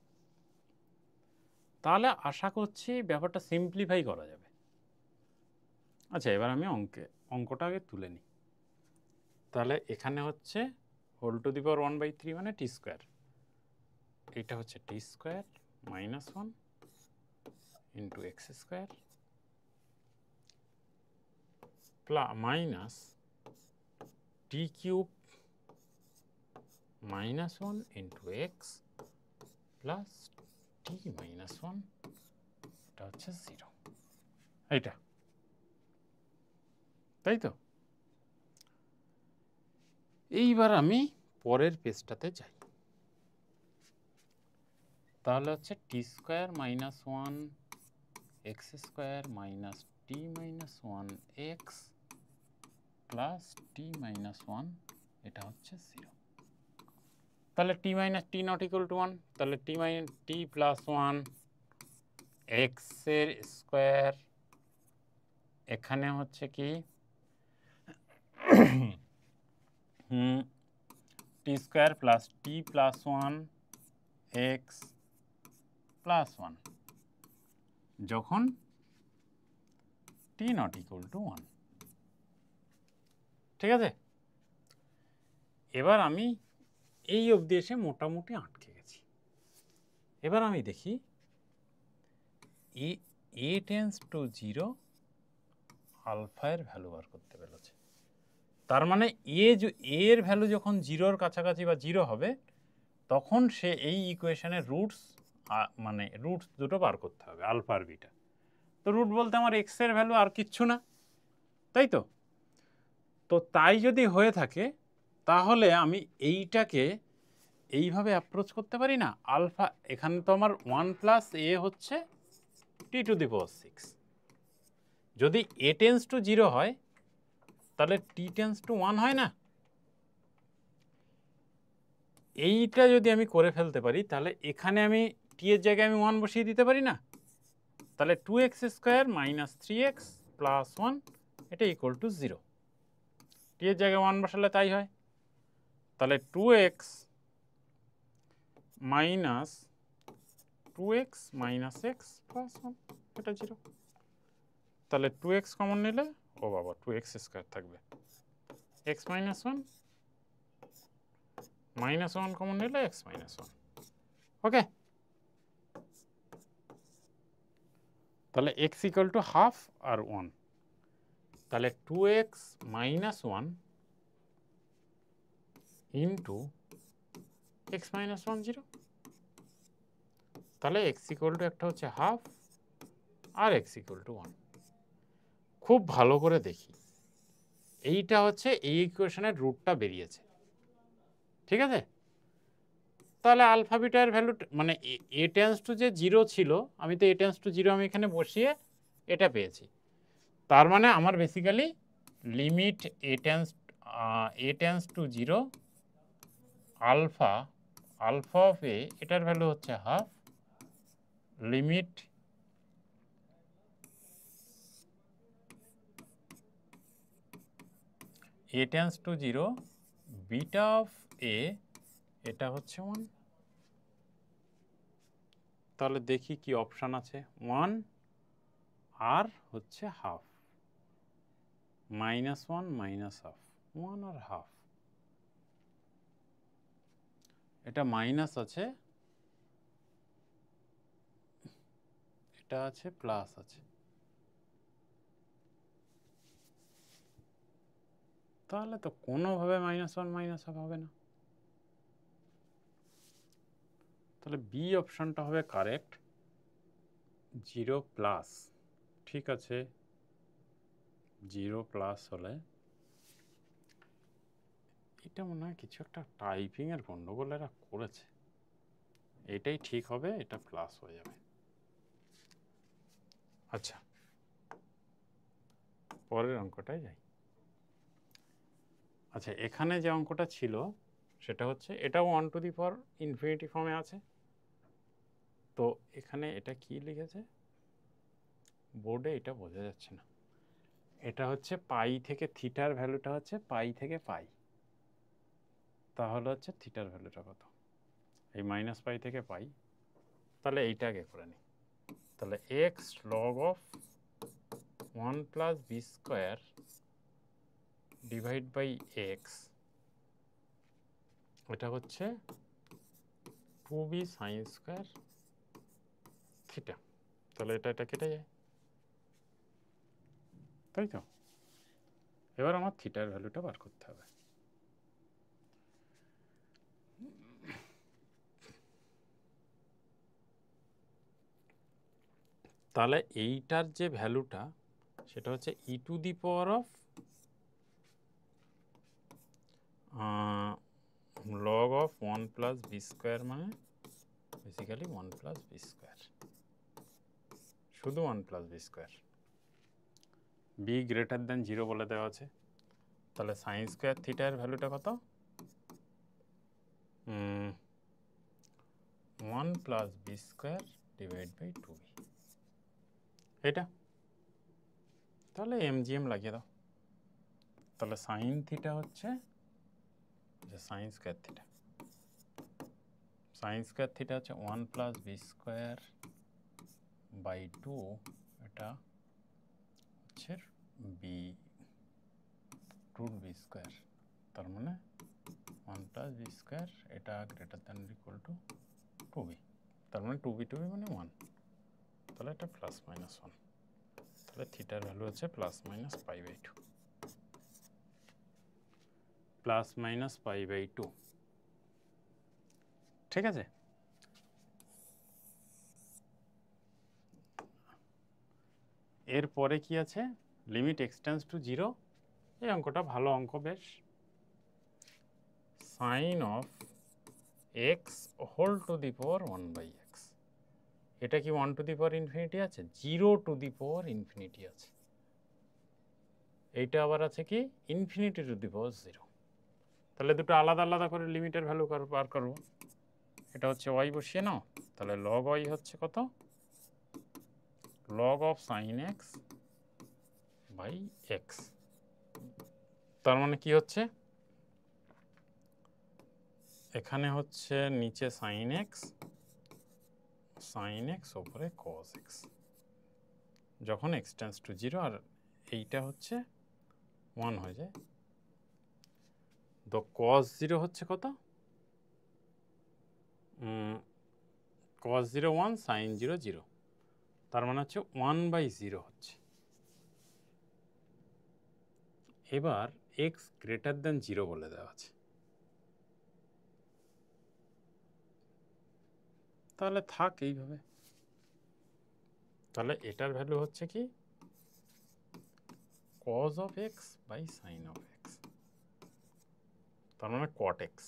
তাহলে আশা করছি ব্যাপারটা সিম্পলিফাই করা যাবে। আচ্ছা, এবার আমি অঙ্কটা আগে তুলে নিই। তাহলে এখানে হচ্ছে হোল টু দি পাওয়ার 1/3 মানে টি স্কোয়ার, এইটা হচ্ছে t square minus 1 into x square minus t cube minus 1 into x plus t minus 1, এটা হচ্ছে 0। এইটা তাই তো? এইবার আমি পরের পেজটাতে যাই। তাহলে হচ্ছে t square minus 1 x square minus t minus 1 x plus t minus 1, এটা হচ্ছে 0। তাহলে t minus t not equal to 1, তাহলে টি প্লাস 1 এক্স এর স্কোয়ার, এখানে হচ্ছে কি t square plus t plus 1 x plus 1 যখন টি নট ইকুয়াল টু 1। ঠিক আছে? এবার আমি এই অবধি এসে মোটামুটি আটকে গেছি। এবার আমি দেখি এ টেন্স টু 0 আলফা এর ভ্যালু বার করতে পেরেছে। তার মানে এর ভ্যালু যখন 0-র কাছাকাছি বা 0 হবে, তখন সে এই ইকুয়েশনের রুটস মানে রুটস দুটো বার করতে হবে, আলফা আর বিটা। তো রুট বলতে আমার এক্স এর ভ্যালু আর কিচ্ছু না, তাই তো? তো তাই যদি হয়ে থাকে, তাহলে আমি এইটাকে এইভাবে অ্যাপ্রোচ করতে পারি না। আলফা, এখানে তো আমার 1 প্লাস এ হচ্ছে টি টু দি পাওয়ার 6। যদি এ টেন্স টু 0 হয়, তাহলে টি টেন্স টু 1 হয় না? এইটা যদি আমি করে ফেলতে পারি, তাহলে এখানে আমি টি এর জায়গায় আমি 1 বসিয়ে দিতে পারি না? তাহলে 2x square minus 3x plus 1, এটা ইকুয়াল টু 0। টি এর জায়গায় 1 বসালে তাই হয়। তাহলে 2x minus 2x minus x plus 1, এটা 0। তাহলে 2x কমন নিলে, ও বাবা 2x স্কোয়ার থাকবে, x মাইনাস 1 মাইনাস 1 কমন নিলে x মাইনাস 1। ওকে? তাহলে x ইকুয়াল টু হাফ আর 1, তাহলে 2x minus 1 into x minus 1 0। তাহলে x ইকুয়াল টু একটা হচ্ছে হাফ আর x ইকুয়াল টু 1। খুব ভালো করে দেখি, এইটা হচ্ছে এই ইকুয়েশনের রুটটা বেরিয়েছে। ঠিক আছে? তাহলে আলফা বিটার ভ্যালু মানে এ টেন্স টু যে 0 ছিল, আমি তো এ টেন্স টু 0 আমি এখানে বসিয়ে এটা পেয়েছি। তার মানে আমার basically limit a tends to 0 alpha of a, এটার ভ্যালু হচ্ছে half, limit a tends to 0 beta of a, এটা হচ্ছে 1। তাহলে দেখি কি অপশান আছে। 1 আর হচ্ছে হাফ, -1 মাইনাস হাফ, 1 আর হাফ। এটা মাইনাস আছে, এটা আছে প্লাস আছে। তাহলে তো কোনোভাবে -1 মাইনাস হাফ হবে না। তাহলে বি অপশানটা হবে কারেক্ট, 0 প্লাস। ঠিক আছে, 0 প্লাস হলে এটা মনে হয় কিছু একটা টাইপিংয়ের গন্ডগোল এরা করেছে। এটাই ঠিক হবে, এটা প্লাস হয়ে যাবে। আচ্ছা, পরের অঙ্কটায় যাই। আচ্ছা, এখানে যে অঙ্কটা ছিল সেটা হচ্ছে, এটাও 1 টু দি পাওয়ার ইনফিনিটি ফর্মে আছে। তো এখানে এটা কি লিখেছে বোর্ডে, এটা বোঝা যাচ্ছে না। এটা হচ্ছে পাই থেকে থিটার ভ্যালুটা হচ্ছে পাই থেকে পাই। তাহলে হচ্ছে থিটার ভ্যালুটা কত? এই মাইনাস পাই থেকে পাই। তাহলে এইটা আগে করে নিই। তাহলে x log of 1 plus b square divide by x, এটা হচ্ছে 2b সাইন স্কোয়ার থিটা। তাহলে এটা কেটে যায়, তাই তো? এবার আমার থিটার ভ্যালুটা বার করতে হবে। তাহলে এইটার যে ভ্যালুটা সেটা হচ্ছে e to the power of log of 1 plus b square, মানে বেসিক্যালি 1 প্লাস বি স্কোয়ার, শুধু 1 plus b square. B greater than 0 বলে দেওয়া আছে। তাহলে সাইন স্কোয়ার থিটার ভ্যালুটা কত? 1 plus b square divide by 2b, এটা। তাহলে এমজিএম লাগিয়ে দাও। তাহলে সাইন থিটা হচ্ছে sine square theta, sine square theta হচ্ছে 1 প্লাস বি স্কোয়ার বাই 2, এটা হচ্ছে বি রুট বি স্কোয়ার। তার মানে 1 প্লাস বি স্কোয়ার, এটা greater than equal to 2b। তার মানে 2b মানে 1। তাহলে এটা প্লাস মাইনাস 1। তাহলে থিটার ভ্যালু হচ্ছে plus minus pi by 2, plus minus pi by 2। ঠিক আছে, এরপরে কি আছে? Limit x tends to 0। এই অঙ্কটা ভালো অঙ্ক বেশ। Sine of x whole to the power 1 by x, এটা কি 1 টু দি পাওয়ার ইনফিনিটি আছে? 0 টু দি পাওয়ার ইনফিনিটি আছে। এইটা আবার আছে কি ইনফিনিটি টু দি পাওয়ার 0। তাহলে দুটো আলাদা আলাদা করে লিমিটের ভ্যালু বার করবো। এটা হচ্ছে ওয়াই বসিয়ে নাও। তাহলে লগ ওয়াই হচ্ছে কত? Log of sine x by x. তার মানে কি হচ্ছে, এখানে হচ্ছে নিচে সাইন এক্স ওপরে কজ এক্স, যখন এক্স টেন্স টু 0, আর এইটা হচ্ছে 1 হয়ে যায়। তো কজ 0 হচ্ছে কত? Cos 0 1, sine 0 0। তার মানে হচ্ছে 1 বাই 0 হচ্ছে। এবার এক্স গ্রেটার দেন 0 বলে দেওয়া আছে। তাহলে থাক এইভাবে। তাহলে এটার ভ্যালু হচ্ছে কি cos of x by sine of x, তার মানে cot এক্স।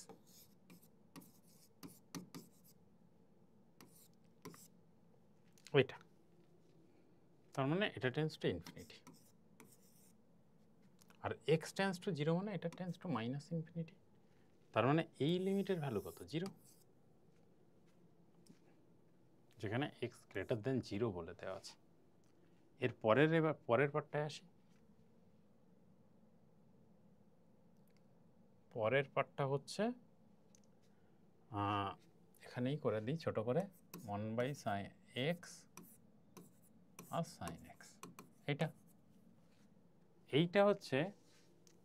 ওইটা, তার মানে এটা টেন্স টু ইনফিনিটি, আর এক্স টেন্স টু 0 মানে এটা টেন্স টু মাইনাস ইনফিনিটি। তার মানে এই লিমিটের ভ্যালু কত? 0, যেখানে এক্স গ্রেটার দেন 0 বলে দেওয়া আছে। এর এবার পরের পার্টটায় আসি। পরের পার্টটা হচ্ছে এখানেই করে দিই ছোট করে 1/x আর sin x। এইটা হচ্ছে,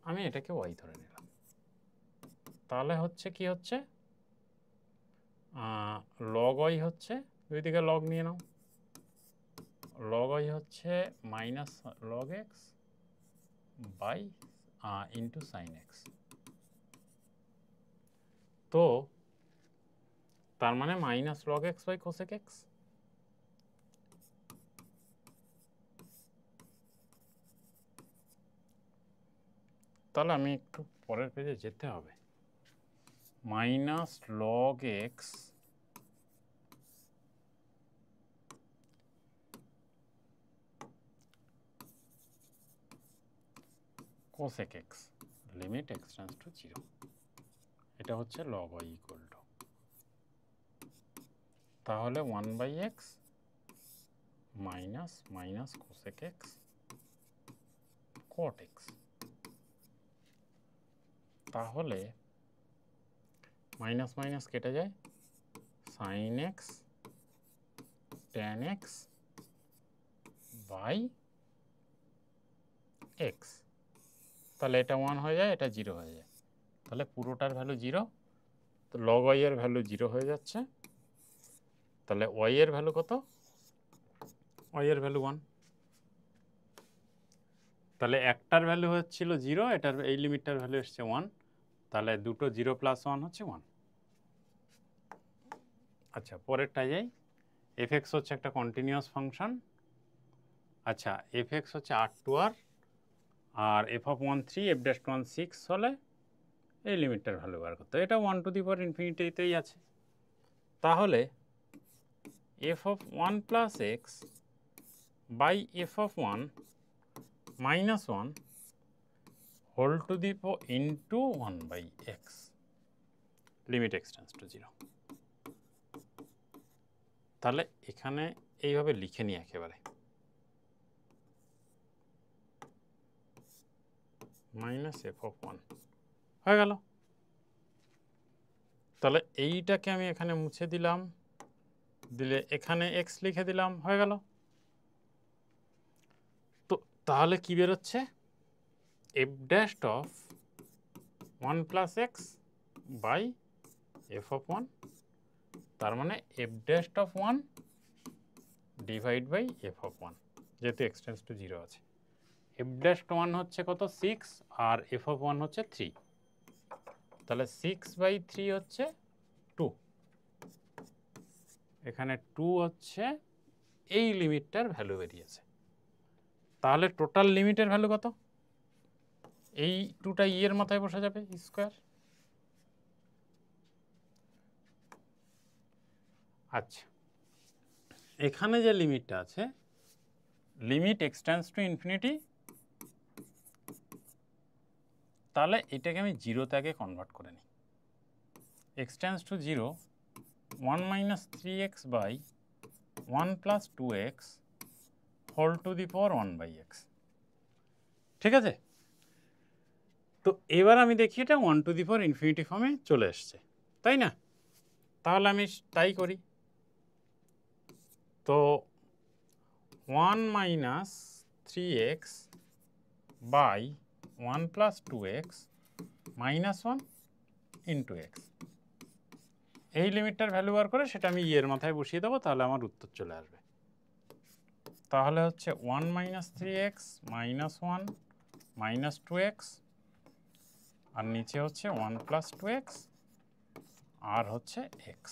আমি এটাকে y ধরে নিলাম। তাহলে হচ্ছে কি হচ্ছে, log y হচ্ছে, দুই দিকে log নিয়ে নাও, log y হচ্ছে মাইনাস log x বাই ইন্টু সাইন এক্স। তো তার মানে মাইনাস log x বাই cosec x। তাহলে আমি একটু পরের পেজে যেতে হবে। Minus log x cosec x limit x tends to 0, এটা হচ্ছে log y ইকুয়াল টু, তাহলে 1/x minus minus cosec x cot x। তাহলে মাইনাস মাইনাস কেটে যায়, sin x tan x by x। তাহলে এটা 1 হয়ে যায়, এটা 0 হয়ে যায়, তাহলে পুরোটার ভ্যালু 0, তো log y এর ভ্যালু 0 হয়ে যাচ্ছে। তাহলে y এর ভ্যালু কত? y এর ভ্যালু 1। তাহলে একটার ভ্যালু হচ্ছিল 0, এটার এই লিমিটটার ভ্যালু এসছে 1, তাহলে দুটো 0 প্লাস 1 হচ্ছে 1। আচ্ছা, পরেরটা যাই। fx হচ্ছে একটা কন্টিনিউয়াস ফাংশন। আচ্ছা, fx হচ্ছে r2r আর f(1 3 f'(1 6) হলে এই লিমিটটার ভ্যালু বার করতে, এটা 1∞তেই আছে। তাহলে f(1 plus x by f(1 minus 1) whole to the power into 1/x limit x tends to 0। তাহলে এখানে এইভাবে লিখে নিই একেবারে, মাইনাস f(1) হয়ে গেল। তাহলে এইটাকে আমি এখানে মুছে দিলাম, দিলে এখানে x লিখে দিলাম, হয়ে গেল। তো তাহলে কি বেরোচ্ছে, f dash of 1 plus x by f(1), তার মানে f dash of 1 divide by f(1), যেহেতু x টেন্ডস টু 0 আছে। f ড্যাশ 1 হচ্ছে কত, 6, আর f(1) হচ্ছে 3, তাহলে 6/3 হচ্ছে 2। এখানে 2 হচ্ছে এই লিমিটটার ভ্যালু বেরিয়েছে। তাহলে টোটাল লিমিটের ভ্যালু কত? এই 2টা এর মাথায় বসে যাবে, স্কোয়ার। আচ্ছা, এখানে যে লিমিটটা আছে, limit x tends to infinity, তাহলে এটাকে আমি 0-তে আগে কনভার্ট করে নিই। x tends to 0, 1 minus 3x by 1 plus 2x whole to the power 1/x। ঠিক আছে? তো এবার আমি দেখি এটা 1 টু দি পাওয়ার ইনফিনিটি ফর্মে চলে এসছে, তাই না? তাহলে আমি তাই করি। তো 1 minus 3x by 1 plus 2x minus 1 into x, এই লিমিটটার ভ্যালু বার করে সেটা আমি এর মাথায় বসিয়ে দেবো, তাহলে আমার উত্তর চলে আসবে। তাহলে হচ্ছে 1 minus 3x minus 1 minus 2x, আর নিচে হচ্ছে 1 প্লাস 2x আর হচ্ছে x।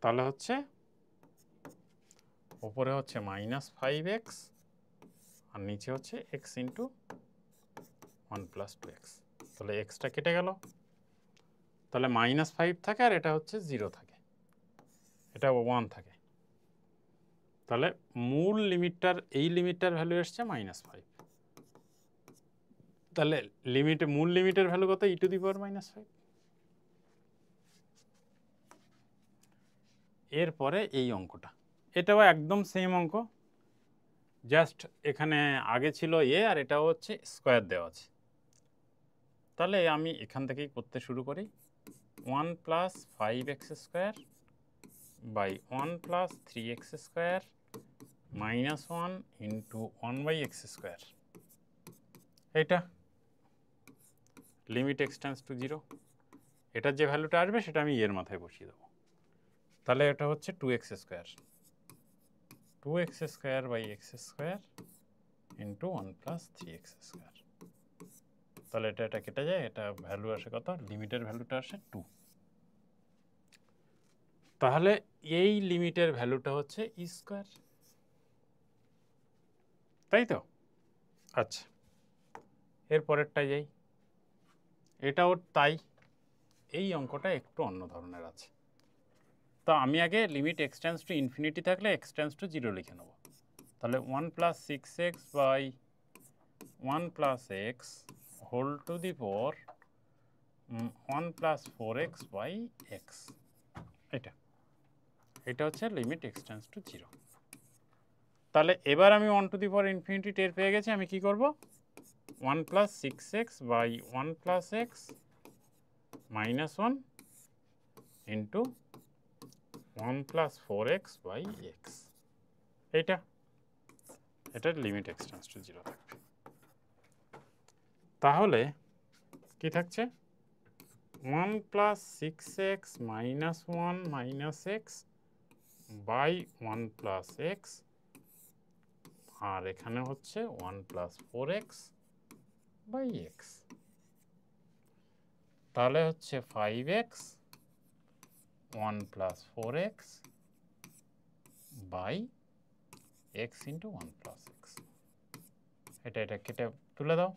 তাহলে হচ্ছে ওপরে হচ্ছে মাইনাস 5x আর নিচে হচ্ছে x ইন্টু 1 প্লাস 2x। তাহলে এক্সটা কেটে গেল, তাহলে -5 থাকে আর এটা হচ্ছে 0 থাকে, এটা 1 থাকে। তাহলে মূল লিমিটটার, এই লিমিটটার ভ্যালু এসছে -5। তাহলে মূল লিমিটের ভ্যালু কত, e টু দি পাওয়ার -5। এরপরে এই অঙ্কটা, এটাও একদম সেম অঙ্ক, জাস্ট এখানে আগে ছিল এ আর এটাও হচ্ছে স্কোয়ার দেওয়া আছে। তাহলে আমি এখান থেকেই করতে শুরু করি। 1 plus 5x square by 1 plus 3x square minus 1 into 1 by x square, এটা লিমিট এক্সটেন্স টু 0, এটার যে ভ্যালুটা আসবে সেটা আমি এর মাথায় বসিয়ে দেবো। তাহলে এটা হচ্ছে 2x square, 2x square by x square into 1 plus 3x square. তাহলে এটা কেটে যায়, এটা ভ্যালু আসে কত, লিমিটের ভ্যালুটা আসে 2। তাহলে এই লিমিটের ভ্যালুটা হচ্ছে ই স্কোয়ার, তাই তো? আচ্ছা, এর পরেরটা যাই, এটাও তাই। এই অঙ্কটা একটু অন্য ধরনের আছে। তো আমি আগে লিমিট এক্সটেন্স টু ইনফিনিটি থাকলে এক্সটেন্স টু 0 লিখে নেব। তাহলে 1 plus 6x by 1 plus x whole to the power 1 plus 4x by x, এটা হচ্ছে লিমিট এক্সটেন্স টু 0। তাহলে এবার আমি 1 টু দি পাওয়ার ইনফিনিটি টের পেয়ে গেছি, আমি কি করব, 1 plus 6x by 1 plus x minus 1 into 1 plus 4x by x, এটার লিমিট এক্সটেন্স টু 0 থাকবে। তাহলে কি থাকছে, 1 plus 6x minus 1 minus x by 1 plus x, আর এখানে হচ্ছে 1 প্লাস 4x বাই এক্স। তাহলে হচ্ছে 5x 1 plus 4x by x into 1 plus x. এটা কেটে তুলে দাও,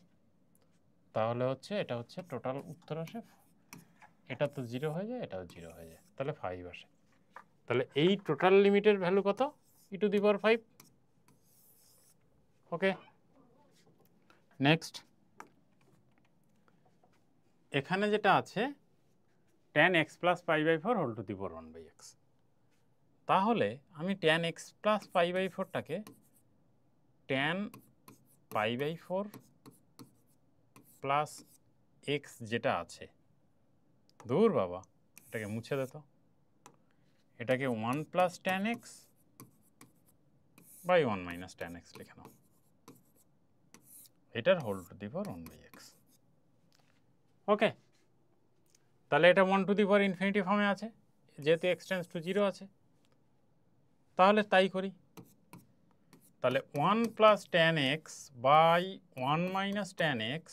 তাহলে হচ্ছে এটা হচ্ছে টোটাল উত্তর আসে, এটা তো 0 হয়ে যায়, এটাও 0 হয়ে যায়, তাহলে 5 আসে। তাহলে এই টোটাল লিমিটের ভ্যালু কত, ই to the power 5। Okay, next এখানে যেটা আছে tan x plus pi by 4 whole to the power 1 by x. তাহলে আমি tan x plus pi by 4টাকে tan pi by 4 plus x যেটা আছে, দূর বাবা এটাকে মুছে দিত, এটাকে 1 plus tan x by 1 minus tan x লিখে নাও, এটার whole to the power 1 by x. Okay, তাহলে এটা 1 টু দি পাওয়ার ইনফিনিটি ফর্মে আছে, যেহেতু এক্সটেন্স টু 0 আছে, তাহলে তাই করি। তাহলে 1 plus tan x by 1 minus tan x,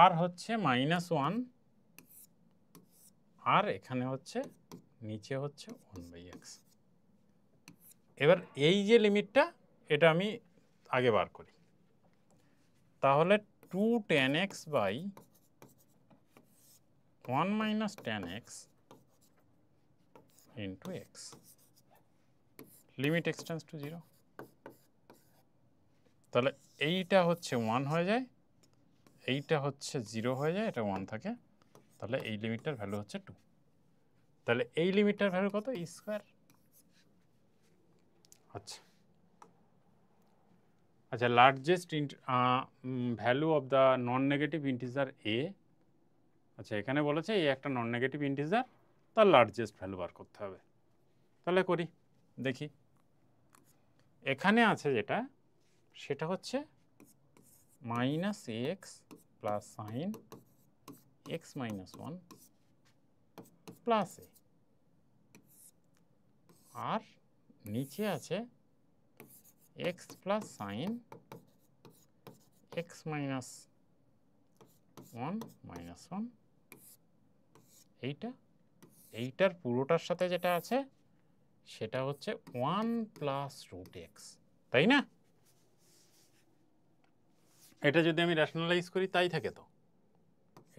আর হচ্ছে মাইনাস 1, আর এখানে হচ্ছে নিচে হচ্ছে 1 বাই এক্স। এবার এই যে লিমিটটা, এটা আমি আগে বার করি। তাহলে 2 tan x by 1 minus tan x into x, limit x tends to 0। তাহলে এইটা হচ্ছে 1 হয়ে যায়, এইটা হচ্ছে 0 হয়ে যায়, এটা 1 থাকে, তাহলে এই লিমিটটার ভ্যালু হচ্ছে 2। তাহলে এই লিমিটটার ভ্যালু কত, ই স্কোয়ার। আচ্ছা আচ্ছা, largest value of the non negative integer a, আচ্ছা এখানে বলেছে এই একটা নন নেগেটিভ ইন্টিজার, তার লার্জেস্ট ভ্যালু বার করতে হবে। তাহলে করি, দেখি এখানে আছে যেটা, সেটা হচ্ছে minus x plus sine x minus 1 plus a, আর নিচে আছে x plus sine x minus 1 minus 1, এইটার পুরোটার সাথে যেটা আছে সেটা হচ্ছে 1 প্লাস রুট এক্স, তাই না? এটা যদি আমি রেশনালাইজ করি তাই থাকে, তো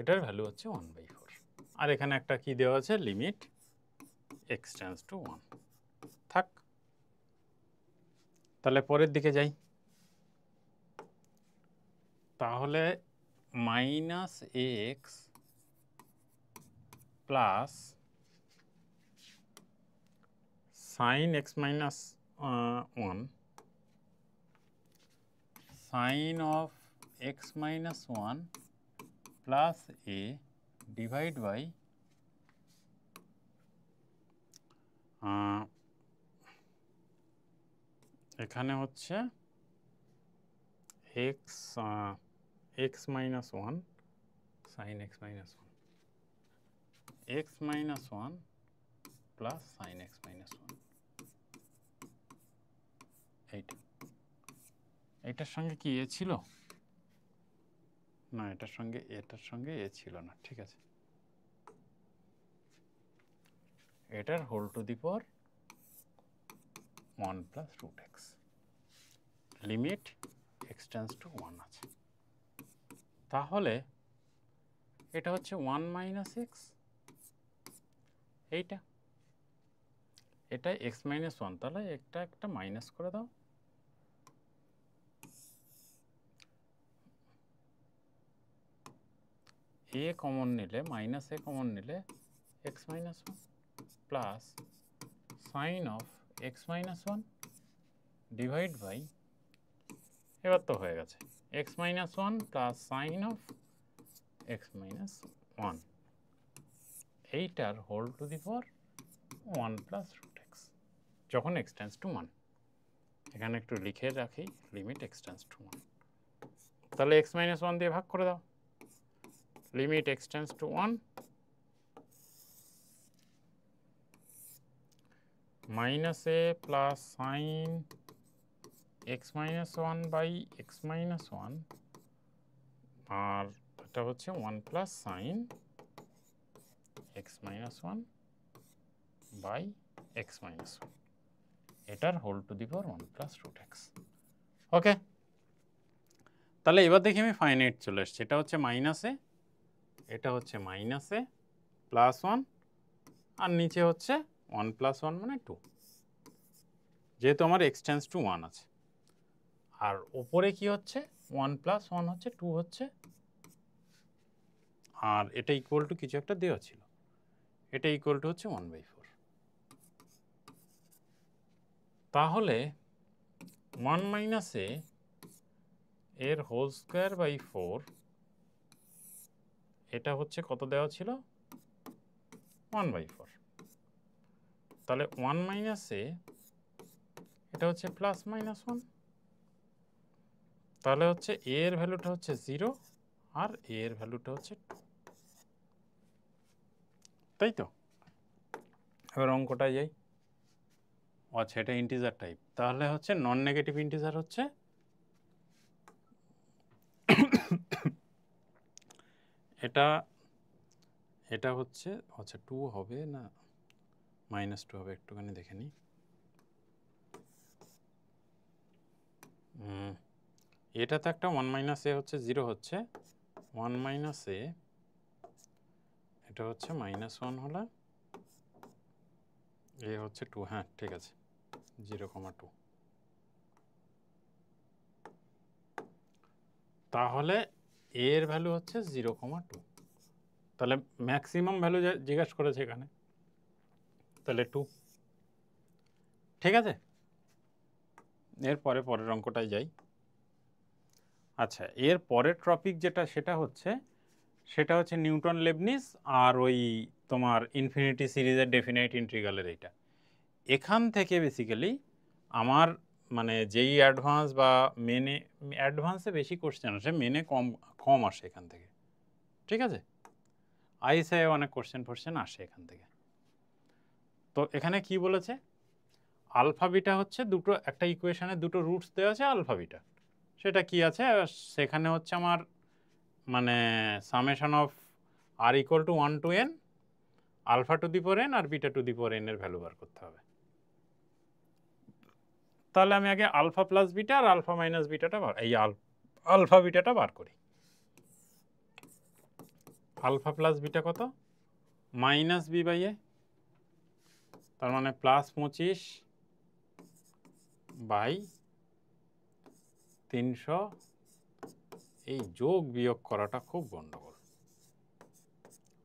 এটার ভ্যালু হচ্ছে 1 বাই 4, আর এখানে একটা কি দেওয়া আছে, লিমিট এক্স টেন্ডস টু 1 থাক। তাহলে পরের দিকে যাই, তাহলে minus x plus sine x minus 1 sine of x minus 1 plus এ ডিভাইড বাই এখানে হচ্ছে x x minus one sine x minus one x minus one plus sine x minus one এইটা এইটার সঙ্গে কি এ ছিল না এটার সঙ্গে এ ছিল না ঠিক আছে এটার whole to the power 1 plus root x limit x tends to 1 আছে তাহলে এটা হচ্ছে 1 মাইনাস এক্স এইটা এটা এক্স মাইনাস ওয়ান তাহলে একটা মাইনাস করে দাও এ কমন নিলে মাইনাস এ কমন নিলে x minus one plus sine of x minus one divide by এবার তো হয়ে গেছে x minus one plus sine of x minus one এইটার whole to the power 1 plus root x যখন x tends to 1 এখানে একটু লিখে রাখি লিমিট এক্স টেন্ডস টু 1 তাহলে এক্স মাইনাস ওয়ান দিয়ে ভাগ করে দাও limit x tends to 1 minus a plus sine x minus one by x minus one আর এটা হচ্ছে 1 plus sine x minus one by x minus one এটার whole to the power 1 plus root x okay তাহলে এবার দেখি আমি finite চলে এসছি এটা হচ্ছে মাইনাসে এটা হচ্ছে মাইনাসে প্লাস 1 আর নিচে হচ্ছে 1 প্লাস 1 মানে 2 যেহেতু আমার এক্স টেন্ডস টু 1 আছে আর ওপরে কি হচ্ছে 1 প্লাস 1 হচ্ছে 2 হচ্ছে আর এটা ইকুয়াল টু কিছু একটা দেওয়া ছিল এটা ইকুয়াল টু হচ্ছে 1/4 তাহলে 1 মাইনাস এ এর হোল স্কোয়ার বাই 4 এটা হচ্ছে কত দেওয়া ছিল 1/4 তাহলে 1 মাইনাস এ এটা হচ্ছে প্লাস মাইনাস 1 তাহলে হচ্ছে এ এর ভ্যালুটা হচ্ছে 0 আর এ এর ভ্যালুটা হচ্ছে 2 তাই তো এবার অঙ্কটা যাই আচ্ছা এটা ইন্টিজার টাইপ তাহলে হচ্ছে নন নেগেটিভ ইন্টিজার হচ্ছে এটা এটা হচ্ছে আচ্ছা 2 হবে না -2 হবে একটুখানি দেখে নিই এটা তো একটা 1 মাইনাস এ হচ্ছে 0 হচ্ছে 1 মাইনাস এ এটা হচ্ছে -1 হলো এ হচ্ছে 2 হ্যাঁ ঠিক আছে 0,2 তাহলে এ এর ভ্যালু হচ্ছে 0,2 তাহলে ম্যাক্সিমাম ভ্যালু জিজ্ঞাসা করেছে এখানে তাহলে 2 ঠিক আছে এর পরের অঙ্কটায় যাই আচ্ছা এর পরের টপিক যেটা সেটা হচ্ছে নিউটন লেবনিজ আর ওই তোমার ইনফিনিটি সিরিজের ডেফিনাইট ইন্টিগ্রালের এইটা এখান থেকে বেসিক্যালি আমার মানে যেই অ্যাডভান্স বা মেনে অ্যাডভান্সে বেশি কোশ্চেন আসে মেনে কম আসে এখান থেকে ঠিক আছে আইএসআই অনেক কোশ্চেন আসে এখান থেকে তো এখানে কি বলেছে আলফা বিটা হচ্ছে দুটো একটা ইকুয়েশনে দুটো রুটস দেওয়া আছে আলফা বিটা সেটা কি আছে সেখানে হচ্ছে আমার মানে summation of r equal to 1 to n alpha to the power n আর beta to the power n এর ভ্যালু বার করতে হবে তাহলে আমি আগে আলফা প্লাস বিটা আর আলফা মাইনাস বিটাটা এই আলফা বিটাটা বার করি আলফা প্লাস বিটা কত মাইনাস বি বাই এ তার মানে প্লাস 25 বাই 300 এই যোগ বিয়োগ করাটা খুব গন্ডগোল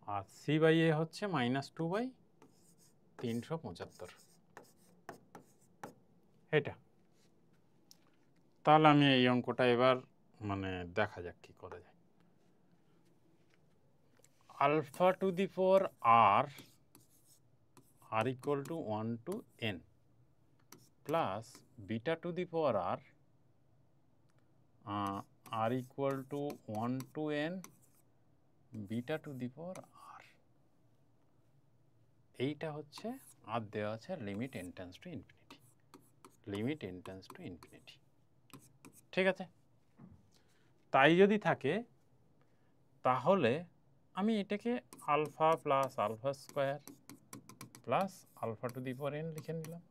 আর সি বাই এ হচ্ছে -2 বাই 375 এটা তাহলে আমি এই অঙ্কটা এবার মানে দেখা যাক কি করা যায় alpha to the power r r equal to 1 to n plus beta to the power r r equal to 1 to n beta to the power r, এইটা হচ্ছে আর দেওয়া আছে limit n tends to infinity, limit n tends to infinity. ঠিক আছে, তাই যদি থাকে তাহলে আমি এটাকে alpha plus alpha square plus alpha to the power n লিখে নিলাম,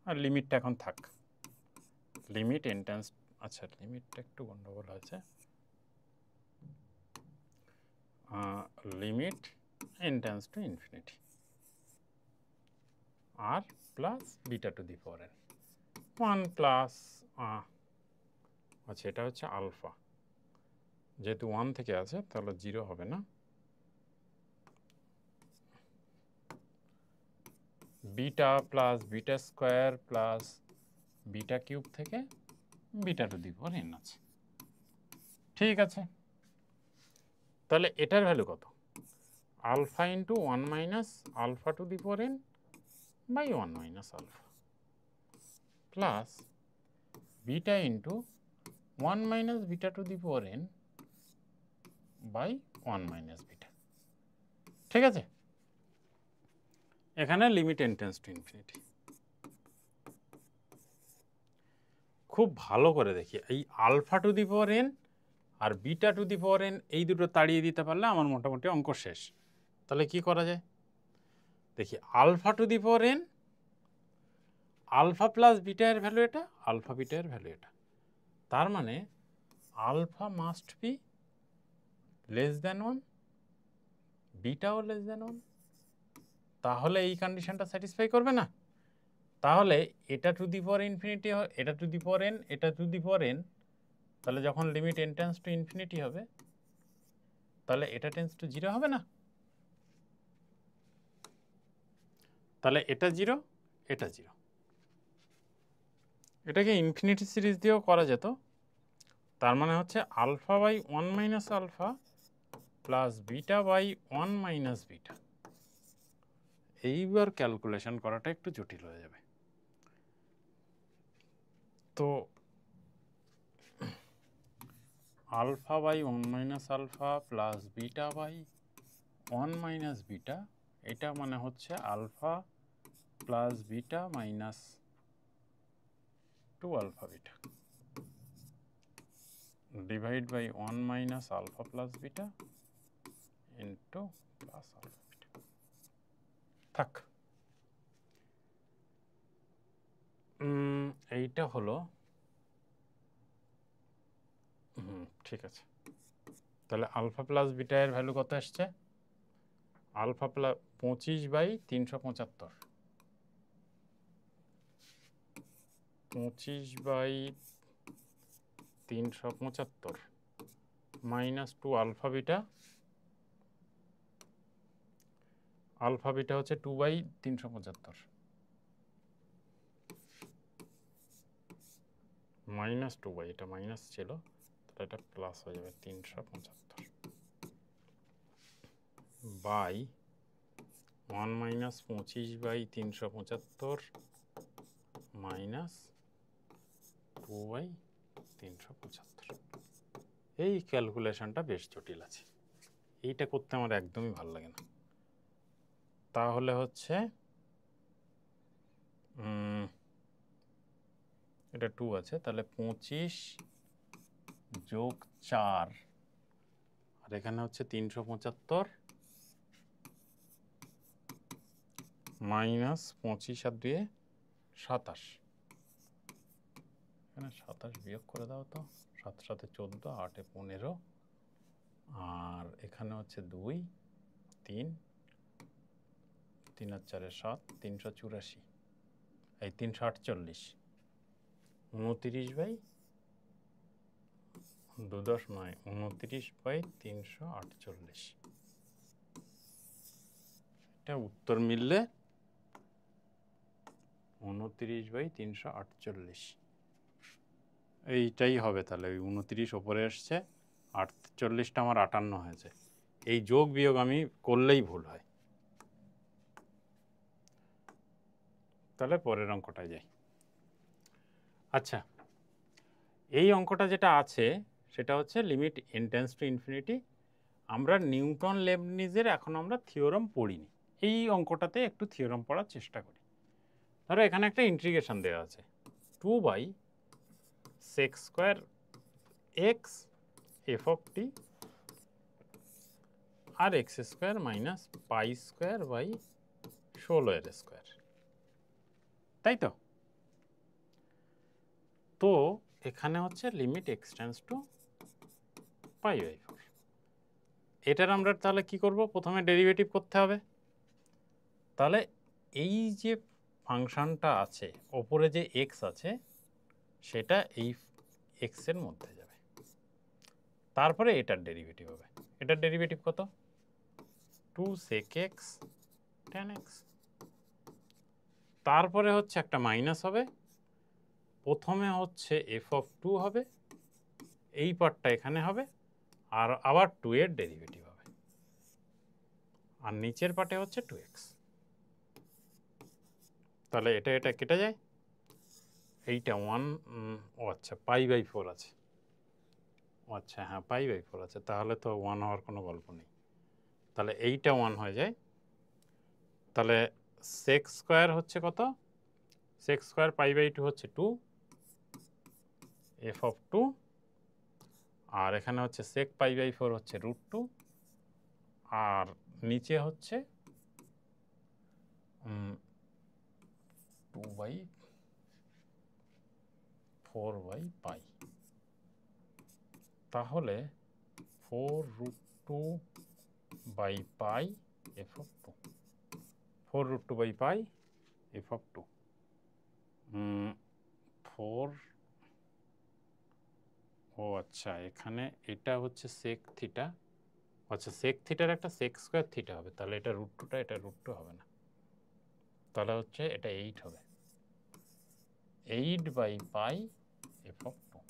আর লিমিটটা এখন থাক, লিমিট n টেন্ডস, আচ্ছা লিমিটটা একটু গন্ডগোল হয়েছে, limit n tends to infinity r plus beta to the power n 1 plus, আচ্ছা এটা হচ্ছে আলফা, যেহেতু 1 থেকে আছে তাহলে 0 হবে না, beta plus beta square plus beta cube থেকে beta to the power n আছে। ঠিক আছে, তাহলে এটার ভ্যালু কত? Alpha into 1 minus alpha to the power n by 1 minus alpha plus beta into 1 minus beta to the power n by 1 minus beta. ঠিক আছে, এখানে limit n tends to infinity. খুব ভালো করে দেখি, এই alpha to the power n আর beta to the power n এই দুটো তাড়িয়ে দিতে পারলে আমার মোটামুটি অঙ্ক শেষ। তাহলে কি করা যায় দেখি, alpha to the power n, alpha plus beta এর ভ্যালু এটা, আলফা বিটা এর ভ্যালু এটা, তার মানে alpha must be less than 1, বিটাও লেস দ্যান 1, তাহলে এই কন্ডিশনটা স্যাটিসফাই করবে না? তাহলে এটা টু দি পাওয়ার ইনফিনিটি, এটা টু দি পাওয়ার n, এটা টু দি পাওয়ার n, তাহলে যখন limit n tends to infinity হবে তাহলে এটা টেন্ডস টু 0 হবে না? তাহলে এটা 0, এটা 0, এটাকে ইনফিনিটি সিরিজ দিয়েও করা যেত, তার মানে হচ্ছে alpha by 1 minus alpha plus beta by 1 minus beta. এইবার ক্যালকুলেশন করাটা একটু জটিল হয়ে যাবে। তো alpha by 1 minus alpha plus beta by 1 minus beta, এটা মানে হচ্ছে alpha plus beta minus 2 alpha beta divide by 1 minus alpha plus beta into plus alpha beta. থাক, এইটা হলো, ঠিক আছে। তাহলে আলফা প্লাস বিটা এর ভ্যালু কত আসছে? Alpha plus 25 by 375, 25 by 375 minus 2 alpha beta, alpha beta হচ্ছে 2 বাই 375 মাইনাস 2 বাই, এটা মাইনাস ছিল তাহলে এটা প্লাস হয়ে যাবে 375 by 1 minus 25 by 375 minus 2 by 375। এই ক্যালকুলেশনটা বেশ জটিল আছে, এইটা করতে আমার একদমই ভালো লাগে না। তাহলে হচ্ছে এটা 2 আছে, তাহলে 25 যোগ 4, আর এখানে হচ্ছে 375 মাইনাস 25 আর 2 27, এখানে 27 বিয়োগ করে দাও তো, 7 7 14, 8 15, আর এখানে হচ্ছে 2 3 3 আর 4 7, 384, এই 348, 29 বাই 2 নয় 29 বাই 348, এটা উত্তর মিললে 29 বাই 348, এইটাই হবে। তাহলে ওই 29 ওপরে আসছে, 48টা আমার 58 হয়েছে। এই যোগ বিয়োগ আমি করলেই ভুল হয়। তাহলে পরের অঙ্কটায় যাই। আচ্ছা, এই অঙ্কটা যেটা আছে সেটা হচ্ছে limit n tends to infinity. আমরা নিউটন লেবনিজের এখন আমরা থিওরাম পড়িনি, এই অঙ্কটাতে একটু থিওরাম পড়ার চেষ্টা করি। ধরো এখানে একটা ইন্টিগ্রেশন দেওয়া আছে 2/sec square x f of t আর x square minus pi square by 16 square, তাই তো? তো এখানে হচ্ছে লিমিট এক্স টেন্ডস টু π/4। এটার আমরা তাহলে কি করব, প্রথমে ডেরিভেটিভ করতে হবে। তাহলে এই যে ফাংশনটা আছে ওপরে যে এক্স আছে সেটা এই এক্স এর মধ্যে যাবে, তারপরে এটার ডেরিভেটিভ হবে। এটার ডেরিভেটিভ কত? 2sec x tan x। তারপরে হচ্ছে একটা মাইনাস হবে, প্রথমে হচ্ছে f of 2 হবে, এই পার্টটা এখানে হবে, আর আবার 2 এর ডেরিভেটিভ হবে, আর নিচের পার্টে হচ্ছে 2x। তাহলে এটা এটা কেটে যায়, এইটা 1, ও আচ্ছা π/4 আছে, ও আচ্ছা হ্যাঁ π/4 আছে, তাহলে তো 1 হওয়ার কোনো গল্প নেই। তাহলে এইটা 1 হয়ে যায়। তাহলে sec স্কোয়ার হচ্ছে কত? sec স্কোয়ার π/2 হচ্ছে 2 f of 2, আর এখানে হচ্ছে sec π/4 হচ্ছে √2, আর নিচে হচ্ছে 2/4/π। তাহলে 4√2/π f of 2, 4√2/π f of 2, 4, ও আচ্ছা এখানে এটা হচ্ছে sec থিটা, আচ্ছা sec থিটার একটা sec স্কোয়ার থিটা হবে, তাহলে এটা √2টা, এটা √2 হবে না, তাহলে হচ্ছে এটা 8 হবে, 8/π f of 2,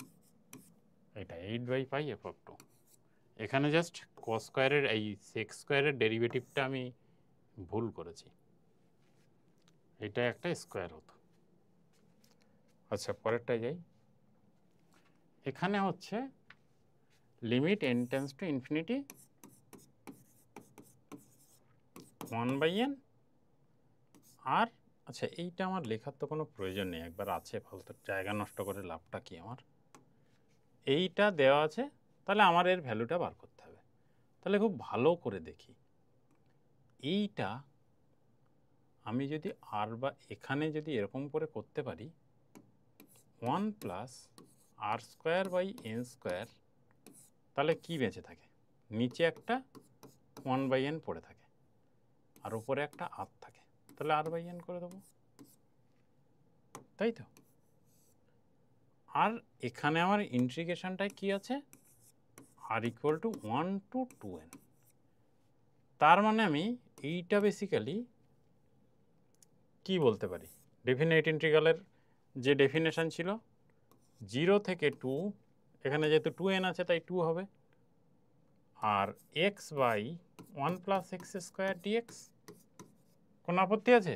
এটা 8/π f of 2। এখানে জাস্ট cos স্কোয়ারের এই sec স্কোয়ারের ডেরিভেটিভটা আমি ভুল করেছি, এটা একটা স্কোয়ার হতো। আচ্ছা পরেরটায় যাই। এখানে হচ্ছে limit n tends to infinity 1/n, আর আচ্ছা এইটা আমার লেখার তো কোনো প্রয়োজন নেই, একবার আছে ফালতু জায়গা নষ্ট করে লাভটা কি আমার। এইটা দেওয়া আছে, তাহলে আমার এর ভ্যালুটা বার করতে হবে। তাহলে খুব ভালো করে দেখি, এইটা আমি যদি আর বা এখানে যদি এরকম করে করতে পারি 1 plus r square by n square, তাহলে কি বেঁচে থাকে? নিচে একটা 1/n পড়ে থাকে, আর উপরে একটা আর থাকে, তাহলে r/n করে দেবো, তাই তো? আর এখানে আমার ইন্টিগ্রেশনটায় কি আছে? r equal to 1 to 2n। তার মানে আমি এইটা বেসিক্যালি কি বলতে পারি, ডেফিনেট ইন্টিগ্রালের যে ডেফিনেশন ছিল 0 থেকে 2, এখানে যেহেতু 2n আছে তাই 2 হবে, আর x by 1 plus x square dx. কোনো আপত্তি আছে?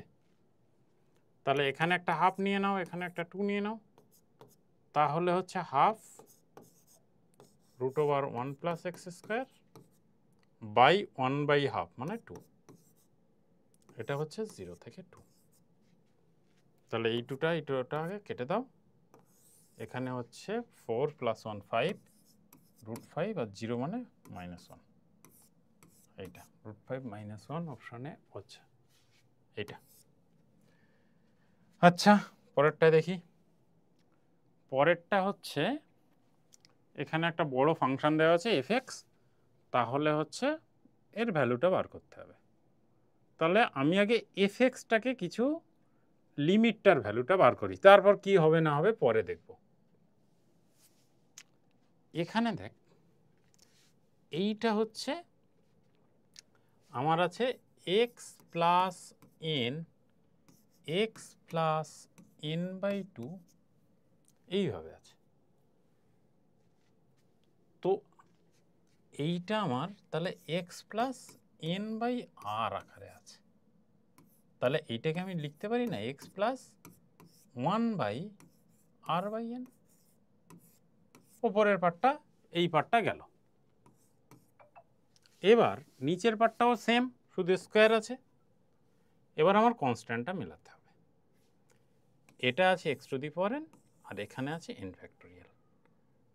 তাহলে এখানে একটা হাফ নিয়ে নাও, এখানে একটা 2 নিয়ে নাও, তাহলে হচ্ছে half √1 plus x square by 1/2 মানে 2, এটা হচ্ছে 0 থেকে 2। তাহলে এই দুটা আগে কেটে দাও, এখানে হচ্ছে 4 প্লাস 1 5, √5 আর 0 মানে -1, এইটা √5 -1 অপশানে হচ্ছে এইটা। আচ্ছা পরেরটা দেখি। পরেরটা হচ্ছে এখানে একটা বড় ফাংশন দেওয়া আছে f(x), তাহলে হচ্ছে এর ভ্যালুটা বার করতে হবে। তাহলে আমি আগে f(x)টাকে কিছু লিমিটটার ভ্যালুটা বার করি, তারপর কি হবে না হবে পরে দেখব। এখানে দেখ, এইটা হচ্ছে আমার আছে x plus n, x plus n/2, এইভাবে আছে। তো এইটা আমার তাহলে x প্লাস n/r আকারে আছে। তাহলে এইটাকে আমি লিখতে পারি না এক্স প্লাস 1/r/n। ওপরের পার্টটা এই পার্টটা গেল। এবার নিচের পার্টটাও সেম, শুধু স্কোয়ার আছে। এবার আমার কনস্ট্যান্টটা মেলাতে হবে। এটা আছে x two the power n আর এখানে আছে n ফ্যাক্টোরিয়াল।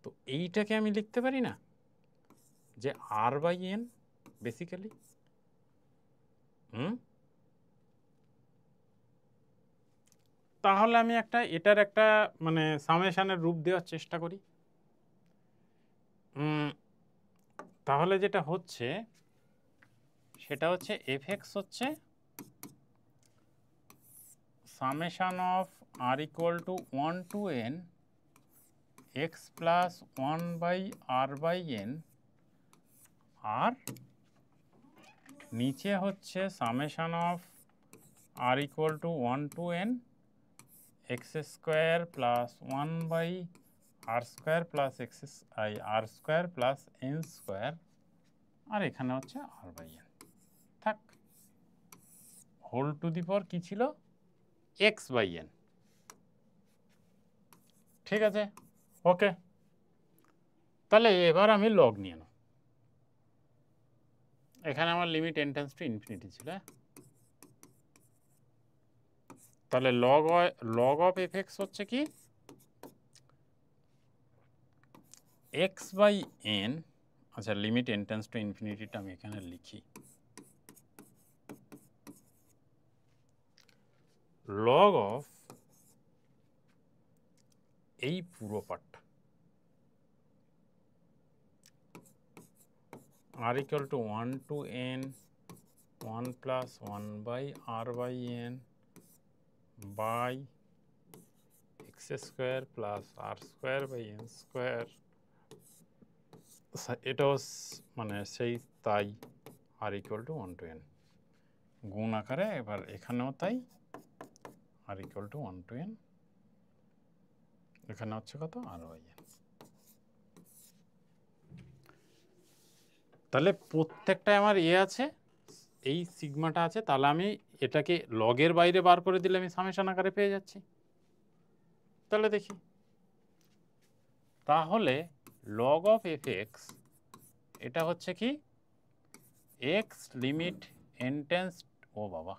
তো এইটাকে আমি লিখতে পারি না যে r/n বেসিক্যালি। তাহলে আমি এটার একটা মানে সামেশনের রূপ দেওয়ার চেষ্টা করি। তাহলে যেটা হচ্ছে সেটা হচ্ছে fx হচ্ছে summation of r equal to 1 to n x plus 1/r/n আর নিচে হচ্ছে summation of r equal to 1 to n x square plus 1/r square plus r square plus n square আর এখানে হচ্ছে r/n। থাক, হোল টু দি পাওয়ার কি ছিল x/n। ঠিক আছে, ওকে। তাহলে এবার আমি লগ নিয়ে নেব। এখানে আমার limit n tends to infinity ছিল। তাহলে লগ অফ fx হচ্ছে কি x/n। আচ্ছা, লিমিট n টেন্ডস টু ইনফিনিটিটা আমি এখানে লিখি। লগ অফ এই পুরো পার্টটা r equal to 1 to n 1 plus 1/r/n by x square plus r square by n square। এটাও মানে সেই তাই r equal to 1 to n গুণ আকারে। এবার এখানেও তাই r equal to 1 to n। এখানে হচ্ছে কত r/n। তাহলে প্রত্যেকটায় আমার আছে, এই সিগমাটা আছে। তাহলে আমি এটাকে লগের বাইরে বার করে দিলে আমি সামেশন আকারে পেয়ে যাচ্ছি। তাহলে দেখি, তাহলে লগ অফ fx এটা হচ্ছে কি x লিমিট n টেন্ডস, ও বাবা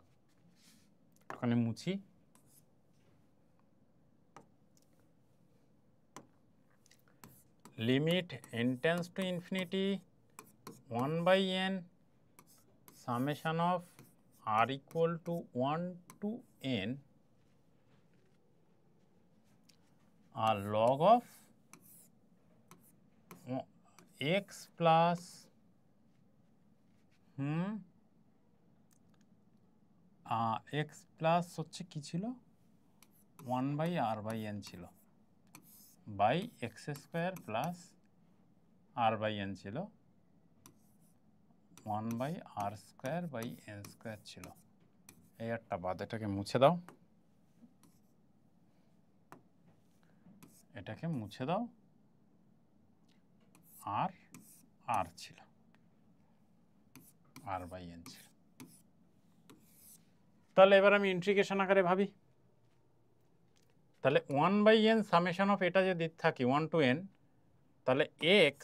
ওখানে মুছি, limit n tends to infinity 1/n summation of r equal to 1 to n আর log of x plus x plus হচ্ছে কি ছিল 1/r/n ছিল by x square plus r/n ছিল 1/r square by n square ছিল। এই একটা বাদ, এটাকে মুছে দাও, এটাকে মুছে দাও। আর আর ছিল r/n ছিল। তাহলে এবার আমি ইন্টিগ্রেশন আকারে ভাবি। তাহলে 1/n সামেশন অফ এটা যদি থাকি 1 to n, তাহলে x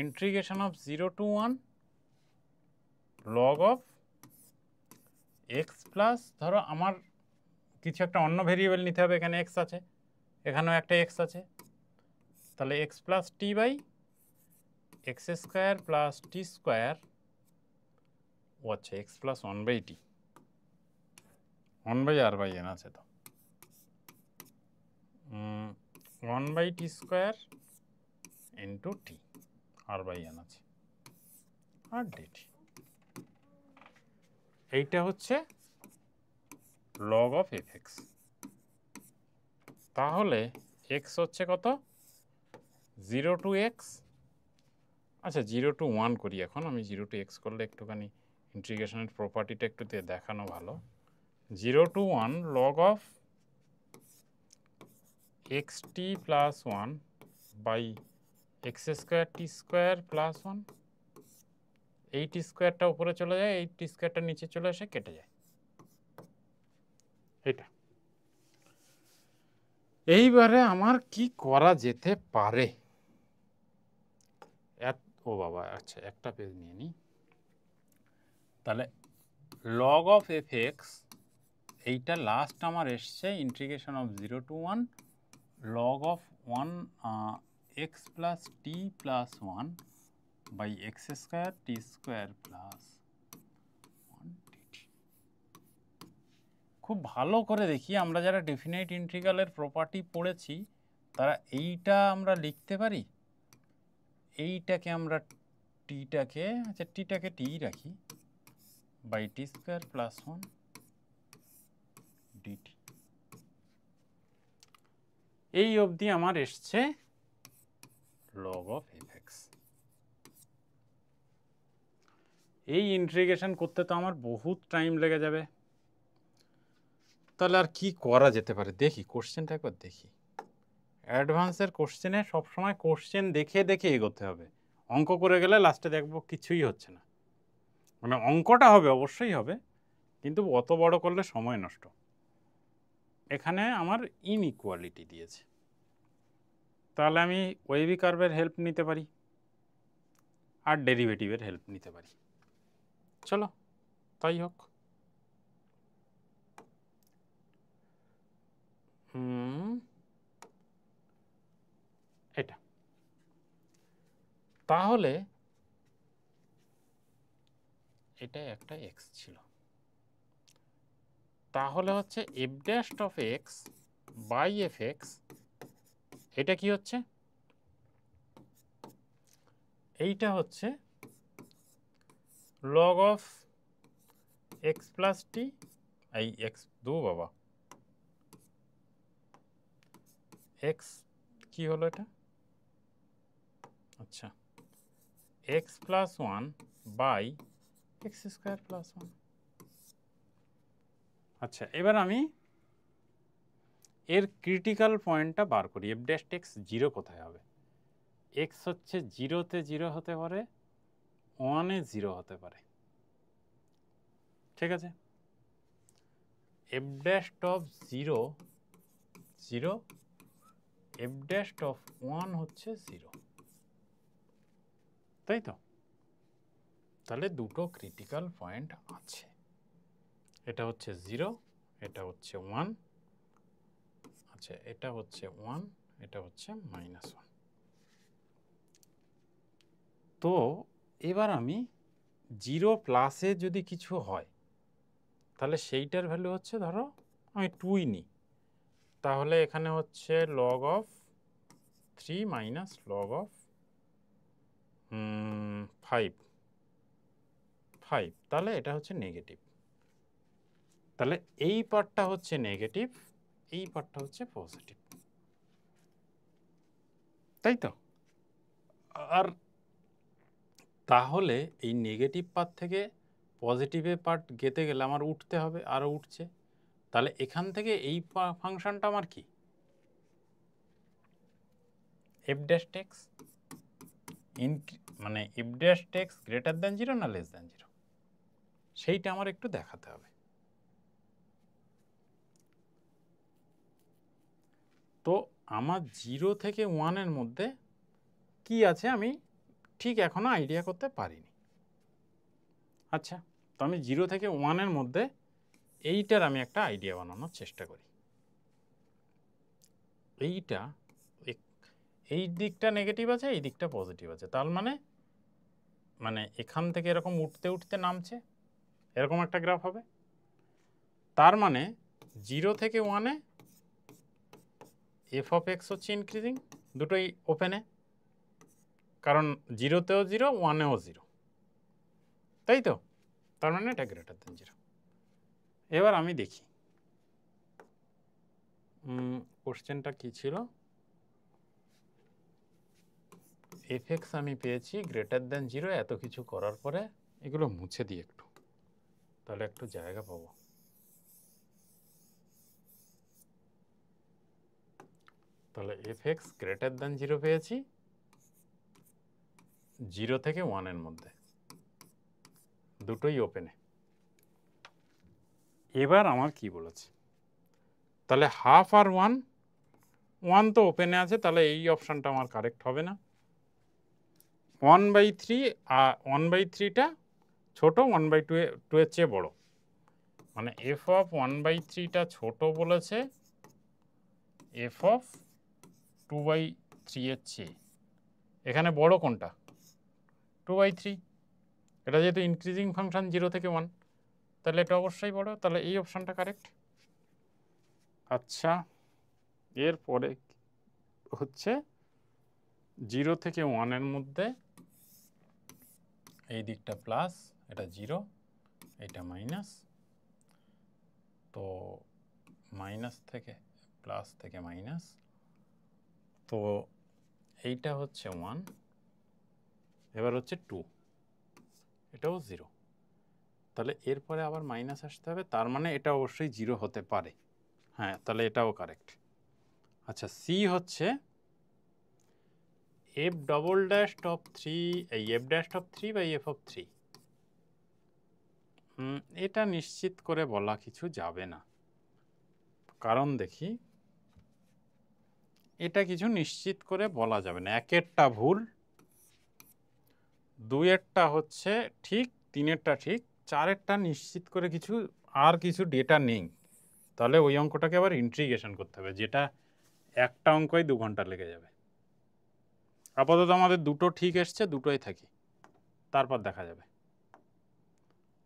integration of 0 to 1 log of x plus, ধরো আমার কিছু একটা অন্য ভেরিয়েবল নিতে হবে, এখানে x আছে, এখানেও একটা x আছে, তাহলে x plus t by x square plus t square, ও আচ্ছা x প্লাস 1/t 1/r/n আছে, তো 1/t square into T r/n আছে আর dt। এইটা হচ্ছে লগ অফ fx। তাহলে x হচ্ছে কত 0 to x, আচ্ছা 0 to 1 করি এখন। আমি 0 to x করলে একটুখানি ইন্টিগ্রেশনের প্রপার্টিটা একটু দিয়ে দেখানো ভালো। 0 to 1 log of xt plus 1 by x square t square plus 1। এই টি স্কোয়ারটা উপরে চলে যায়, এই টি স্কোয়ারটা নিচে চলে আসে, কেটে যায়। এটা এইবারে আমার কি করা যেতে পারে? ও বাবা, আচ্ছা একটা পেজ নিয়ে নিই। তাহলে লগ অফ এফ এক্স, এইটা লাস্ট আমার এসছে integration of 0 to 1 log of 1 x plus t plus 1 by x square t square plus 1 dt। খুব ভালো করে দেখি, আমরা যারা ডেফিনাইট ইন্টিগ্রালের প্রপার্টি পড়েছি তারা এইটা আমরা লিখতে পারি। এইটাকে আমরা টিটাকে, আচ্ছা টিটাকে টি রাখি, by t square plus 1 dt. এই অবধি আমার এসছে লগ অফ এফ এক্স। এই ইন্টিগ্রেশন করতে তো আমার বহুত টাইম লেগে যাবে। তাহলে আর কি করা যেতে পারে দেখি, কোশ্চেনটা একবার দেখি। অ্যাডভান্সের কোশ্চেনে সবসময় কোশ্চেন দেখে দেখে এগোতে হবে। অঙ্ক করে গেলে লাস্টে দেখবো কিছুই হচ্ছে না। মানে অঙ্কটা হবে, অবশ্যই হবে, কিন্তু অত বড় করলে সময় নষ্ট। এখানে আমার ইনইকুয়ালিটি দিয়েছে, তাহলে আমি ওয়েভি কার্ভের হেল্প নিতে পারি আর ডেরিভেটিভের হেল্প নিতে পারি। চলো তাই হোক। এটা তাহলে এটা একটা এক্স ছিল, তাহলে হচ্ছে f dash of x by f x, এটা কি হচ্ছে? এইটা হচ্ছে log of x plus t, এই এক্স দু বাবা, এক্স কি হলো এটা? আচ্ছা x plus 1 by x square plus 1। আচ্ছা এবার আমি এর ক্রিটিক্যাল পয়েন্টটা বার করি। এফ ড্যাশ এক্স জিরো কোথায় হবে? এক্স হচ্ছে জিরোতে জিরো হতে পারে, 1-এ জিরো হতে পারে, ঠিক আছে? F dash of zero zero, F dash of 1 হচ্ছে জিরো, তাই তো? তাহলে দুটো ক্রিটিক্যাল পয়েন্ট আছে, এটা হচ্ছে জিরো, এটা হচ্ছে 1, আচ্ছা এটা হচ্ছে 1, এটা হচ্ছে -1। তো এবার আমি জিরো প্লাসে যদি কিছু হয় তাহলে সেইটার ভ্যালু হচ্ছে, ধরো আমি 2ই নিই, তাহলে এখানে হচ্ছে log of 3 minus log of 5, তাহলে এটা হচ্ছে নেগেটিভ। তাহলে এই পার্টটা হচ্ছে নেগেটিভ, এই পার্টটা হচ্ছে পজিটিভ, তাই তো? আর তাহলে এই নেগেটিভ পার্ট থেকে পজিটিভে পার্ট যেতে গেলে আমার উঠতে হবে, আরও উঠছে। তাহলে এখান থেকে এই ফাংশনটা আমার কি? এফ ড্যাশ এক্স মানে F dash x greater than zero না লেস দ্যান জিরো, সেইটা আমার একটু দেখাতে হবে। তো আমার 0 থেকে 1-এর মধ্যে কি আছে আমি ঠিক এখনো আইডিয়া করতে পারিনি। আচ্ছা তো আমি 0 থেকে 1-এর মধ্যে এইটার আমি একটা আইডিয়া বানানোর চেষ্টা করি। এইটা এই দিকটা নেগেটিভ আছে, এই দিকটা পজিটিভ আছে, তার মানে এখান থেকে এরকম উঠতে উঠতে নামছে, এরকম একটা গ্রাফ হবে। তার মানে 0 থেকে 1-এ এফ অফ এক্স হচ্ছে ইনক্রিজিং, দুটোই ওপেনে, কারণ 0-তেও 0, 1-এও 0, তাই তো? তার মানে এটা গ্রেটার দেন 0। এবার আমি দেখি কোশ্চেনটা কি ছিল। এফ এক্স আমি পেয়েছি গ্রেটার দেন 0, এত কিছু করার পরে এগুলো মুছে দিই একটু, তাহলে একটু জায়গা পাবো। তাহলে এফ এক্স গ্রেটার দেন 0 পেয়েছি 0 থেকে 1-এর মধ্যে, দুটোই ওপেনে। এবার আমার কি বলেছে? তাহলে হাফ আর 1, 1 তো ওপেনে আছে, তাহলে এই অপশানটা আমার কারেক্ট হবে না। 1/3 আর 1/3টা ছোট, 1/2 এর চেয়ে বড়, মানে এফ অফ 1/3টা ছোট বলেছে এফ অফ 2/3 এর চেয়ে। এখানে বড় কোনটা? 2/3। এটা যেহেতু ইনক্রিজিং ফাংশন 0 থেকে 1, তাহলে এটা অবশ্যই বড়, তাহলে এই অপশানটা কারেক্ট। আচ্ছা, এরপরে হচ্ছে 0 থেকে 1 এর মধ্যে এই দিকটা প্লাস, এটা 0, এটা মাইনাস, তো মাইনাস থেকে প্লাস থেকে মাইনাস, তো এইটা হচ্ছে 1, এবার হচ্ছে 2, এটাও 0, তাহলে এরপরে আবার মাইনাস আসতে হবে, তার মানে এটা অবশ্যই 0 হতে পারে। হ্যাঁ, তাহলে এটাও কারেক্ট। আচ্ছা, সি হচ্ছে এফ ডবল ড্যাশ অফ 3, এই f dash of 3 by f of 3। এটা নিশ্চিত করে বলা কিছু যাবে না, কারণ দেখি এটা কিছু নিশ্চিত করে বলা যাবে না। একেরটা ভুল, দুইয়েরটা হচ্ছে ঠিক, তিনেরটা ঠিক, চারেরটা নিশ্চিত করে কিছু আর কিছু ডেটা নেই, তাহলে ওই অঙ্কটাকে আবার ইন্টিগ্রেশন করতে হবে, যেটা একটা অঙ্কই 2 ঘন্টা লেগে যাবে। আপাতত আমাদের দুটো ঠিক এসছে, দুটোই থাকি, তারপর দেখা যাবে।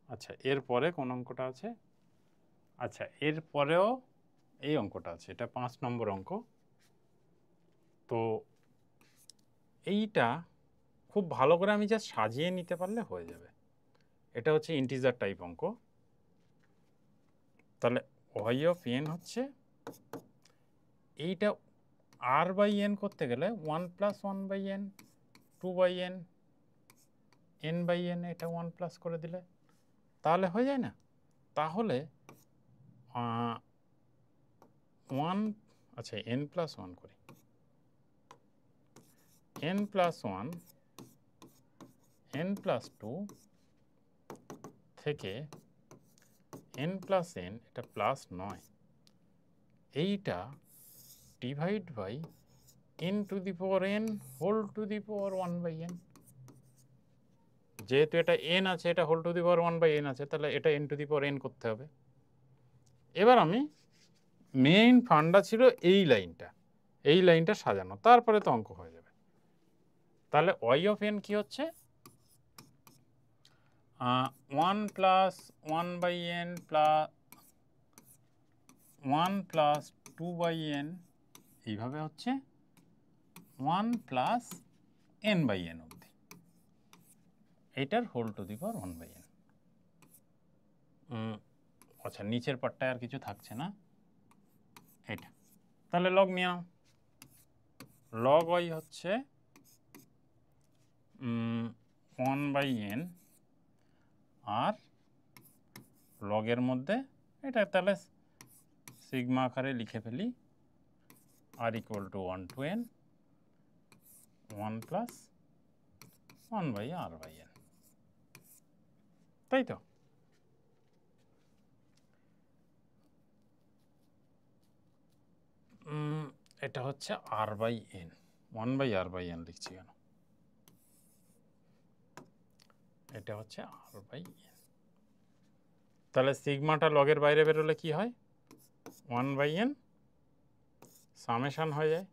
আচ্ছা, এরপরে কোন অঙ্কটা আছে? আচ্ছা, এরপরেও এই অঙ্কটা আছে, এটা 5 নম্বর অঙ্ক। তো এইটা খুব ভালো করে আমি জাস্ট সাজিয়ে নিতে পারলে হয়ে যাবে। এটা হচ্ছে ইন্টিজার টাইপ অঙ্ক। তাহলে ওয়াই অফ এন হচ্ছে, এইটা আর বাই এন করতে গেলে 1 plus 1 by N, 2 by N, N by N, এটা 1 প্লাস করে দিলে তাহলে হয়ে যায় না? তাহলে 1, আচ্ছা এন প্লাস 1 করি, এন প্লাস 1, এন প্লাস 2 থেকে এন প্লাস এন, এটা প্লাস নয়, এইটা divide by n to the power n whole to the power 1 by n. যেহেতু এটা এন আছে, এটা whole to the power 1 by n আছে, তাহলে এটা n to the power n করতে হবে। এবার আমি মেইন ফান্ডা ছিল এই লাইনটা সাজানো, তারপরে তো অঙ্ক হয়ে যাবে। তাহলে ওয়াই অফ এন কি হচ্ছে? 1 plus 1 by n plus 1 plus 2 by n, এইভাবে হচ্ছে 1 প্লাস এন বাই এন অবধি, এইটার whole to the power 1 by n. আচ্ছা, নিচের পার্টটায় আর কিছু থাকছে না, এটা। তাহলে লগ নিয়ে নাও, লগ ওয়াই হচ্ছে 1 বাই এন, আর লগের মধ্যে এটা তাহলে সিগমা আকারে লিখে ফেলি, r equal to 1 to n 1 plus 1 by r by n, তাই তো? এটা হচ্ছে r by n, 1 by r by n লিখছি কেন? এটা হচ্ছে আর বাই এন। তাহলে সিগমাটা লগের বাইরে বেরোলে কি হয়? 1 বাই এন সামেশন হয়ে যায়,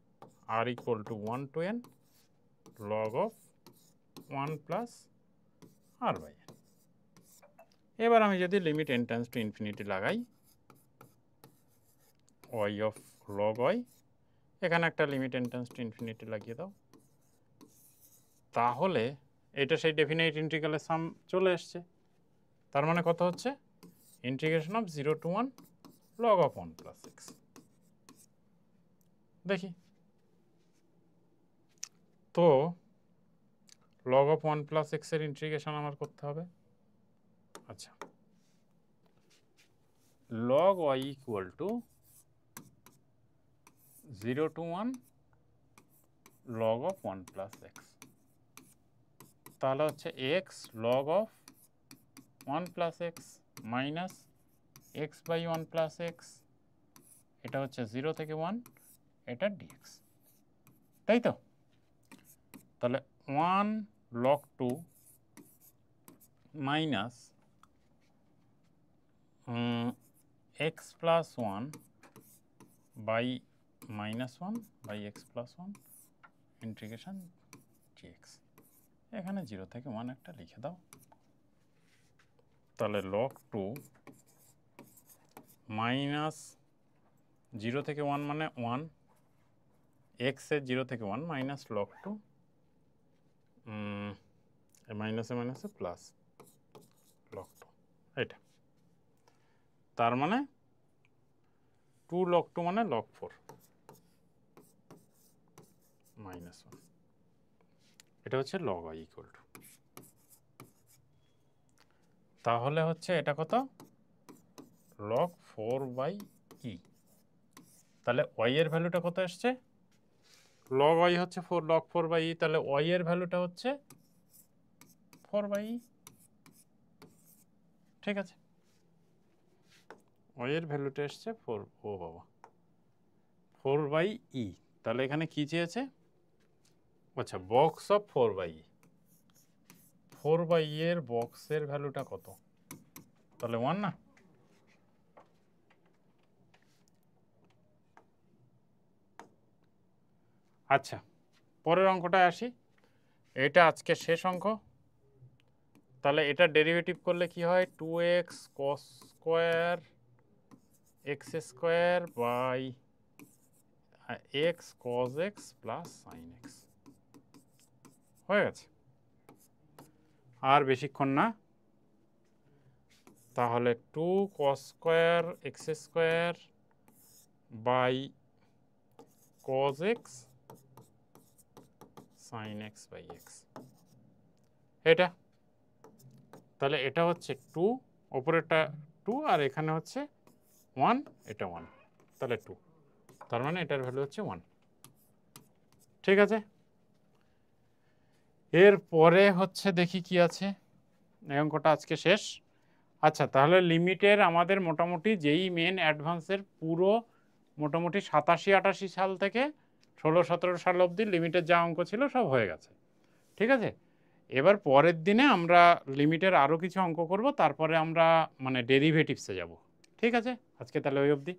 r equal to 1 to n log of 1 plus r by n. এবার আমি যদি limit n tends to infinity লাগাই, ওয়াই অফ লগ ওয়াই, এখানে একটা limit n tends to infinity লাগিয়ে দাও, তাহলে এটা সেই ডেফিনাইট ইন্টিগ্রালের সাম চলে এসছে। তার মানে কত হচ্ছে? Integration of 0 to 1 log of 1 plus x. দেখি তো, লগ অফ 1 প্লাস এক্স এর ইন্টিগ্রেশন আমার করতে হবে। আচ্ছা, log y equal to 0 to 1 log of 1 plus x, তাহলে হচ্ছে x log of 1 plus x minus x by 1 plus x এটা হচ্ছে 0 থেকে 1, এটা ডিএক্স, তাই তো? তাহলে 1 log 2 minus x plus 1 by minus 1 by x plus 1 integration dx. এখানে 0 থেকে 1 একটা লিখে দাও। তাহলে log 2 মাইনাস 0 থেকে 1 মানে 1, এক্সের 0 থেকে 1 মাইনাস log 2, মাইনাসে মাইনাসে প্লাস log 2, এটা তার মানে 2 log 2 মানে log 4 মাইনাস 1, এটা হচ্ছে log y ইকুয়াল টু। তাহলে হচ্ছে এটা কত? log 4 বাই ই। তাহলে y এর ভ্যালুটা কত আসছে? log y হচ্ছে 4 log 4 বাই ই, তাহলে y এর ভ্যালুটা হচ্ছে 4 বাই ই। ঠিক আছে, y এর ভ্যালুটা আসছে 4, ও বাবা 4 বাই ই। তাহলে এখানে কি চেয়েছে? আচ্ছা, box of 4 by e. 4 by e এর বক্সের ভ্যালুটা কত? তাহলে 1 না? আচ্ছা, পরের অঙ্কটায় আসি। এটা আজকে শেষ অঙ্ক। তাহলে এটা ডেরিভেটিভ করলে কি হয়? 2x cos square x square by x cos x plus sin x হয়ে গেছে। আর বেশিক্ষণ না। তাহলে 2 cos square x square by cos x sin x by x, এটা। তাহলে এটা হচ্ছে 2, ওপরেরটা 2 আর এখানে হচ্ছে 1, এটা 1, তাহলে 2, তার মানে এটার ভ্যালু হচ্ছে 1। ঠিক আছে, এর পরে হচ্ছে দেখি কি আছে। এই অঙ্কটা আজকে শেষ। আচ্ছা, তাহলে লিমিটের আমাদের মোটামুটি যেই মেন অ্যাডভান্সের পুরো মোটামুটি 87-88 সাল থেকে 16-17 সাল অবধি লিমিটের যা অঙ্ক ছিল সব হয়ে গেছে। ঠিক আছে, এবার পরের দিনে আমরা লিমিটের আরও কিছু অঙ্ক করব, তারপরে আমরা মানে ডেরিভেটিভসে যাব। ঠিক আছে, আজকে তাহলে ওই অবধি।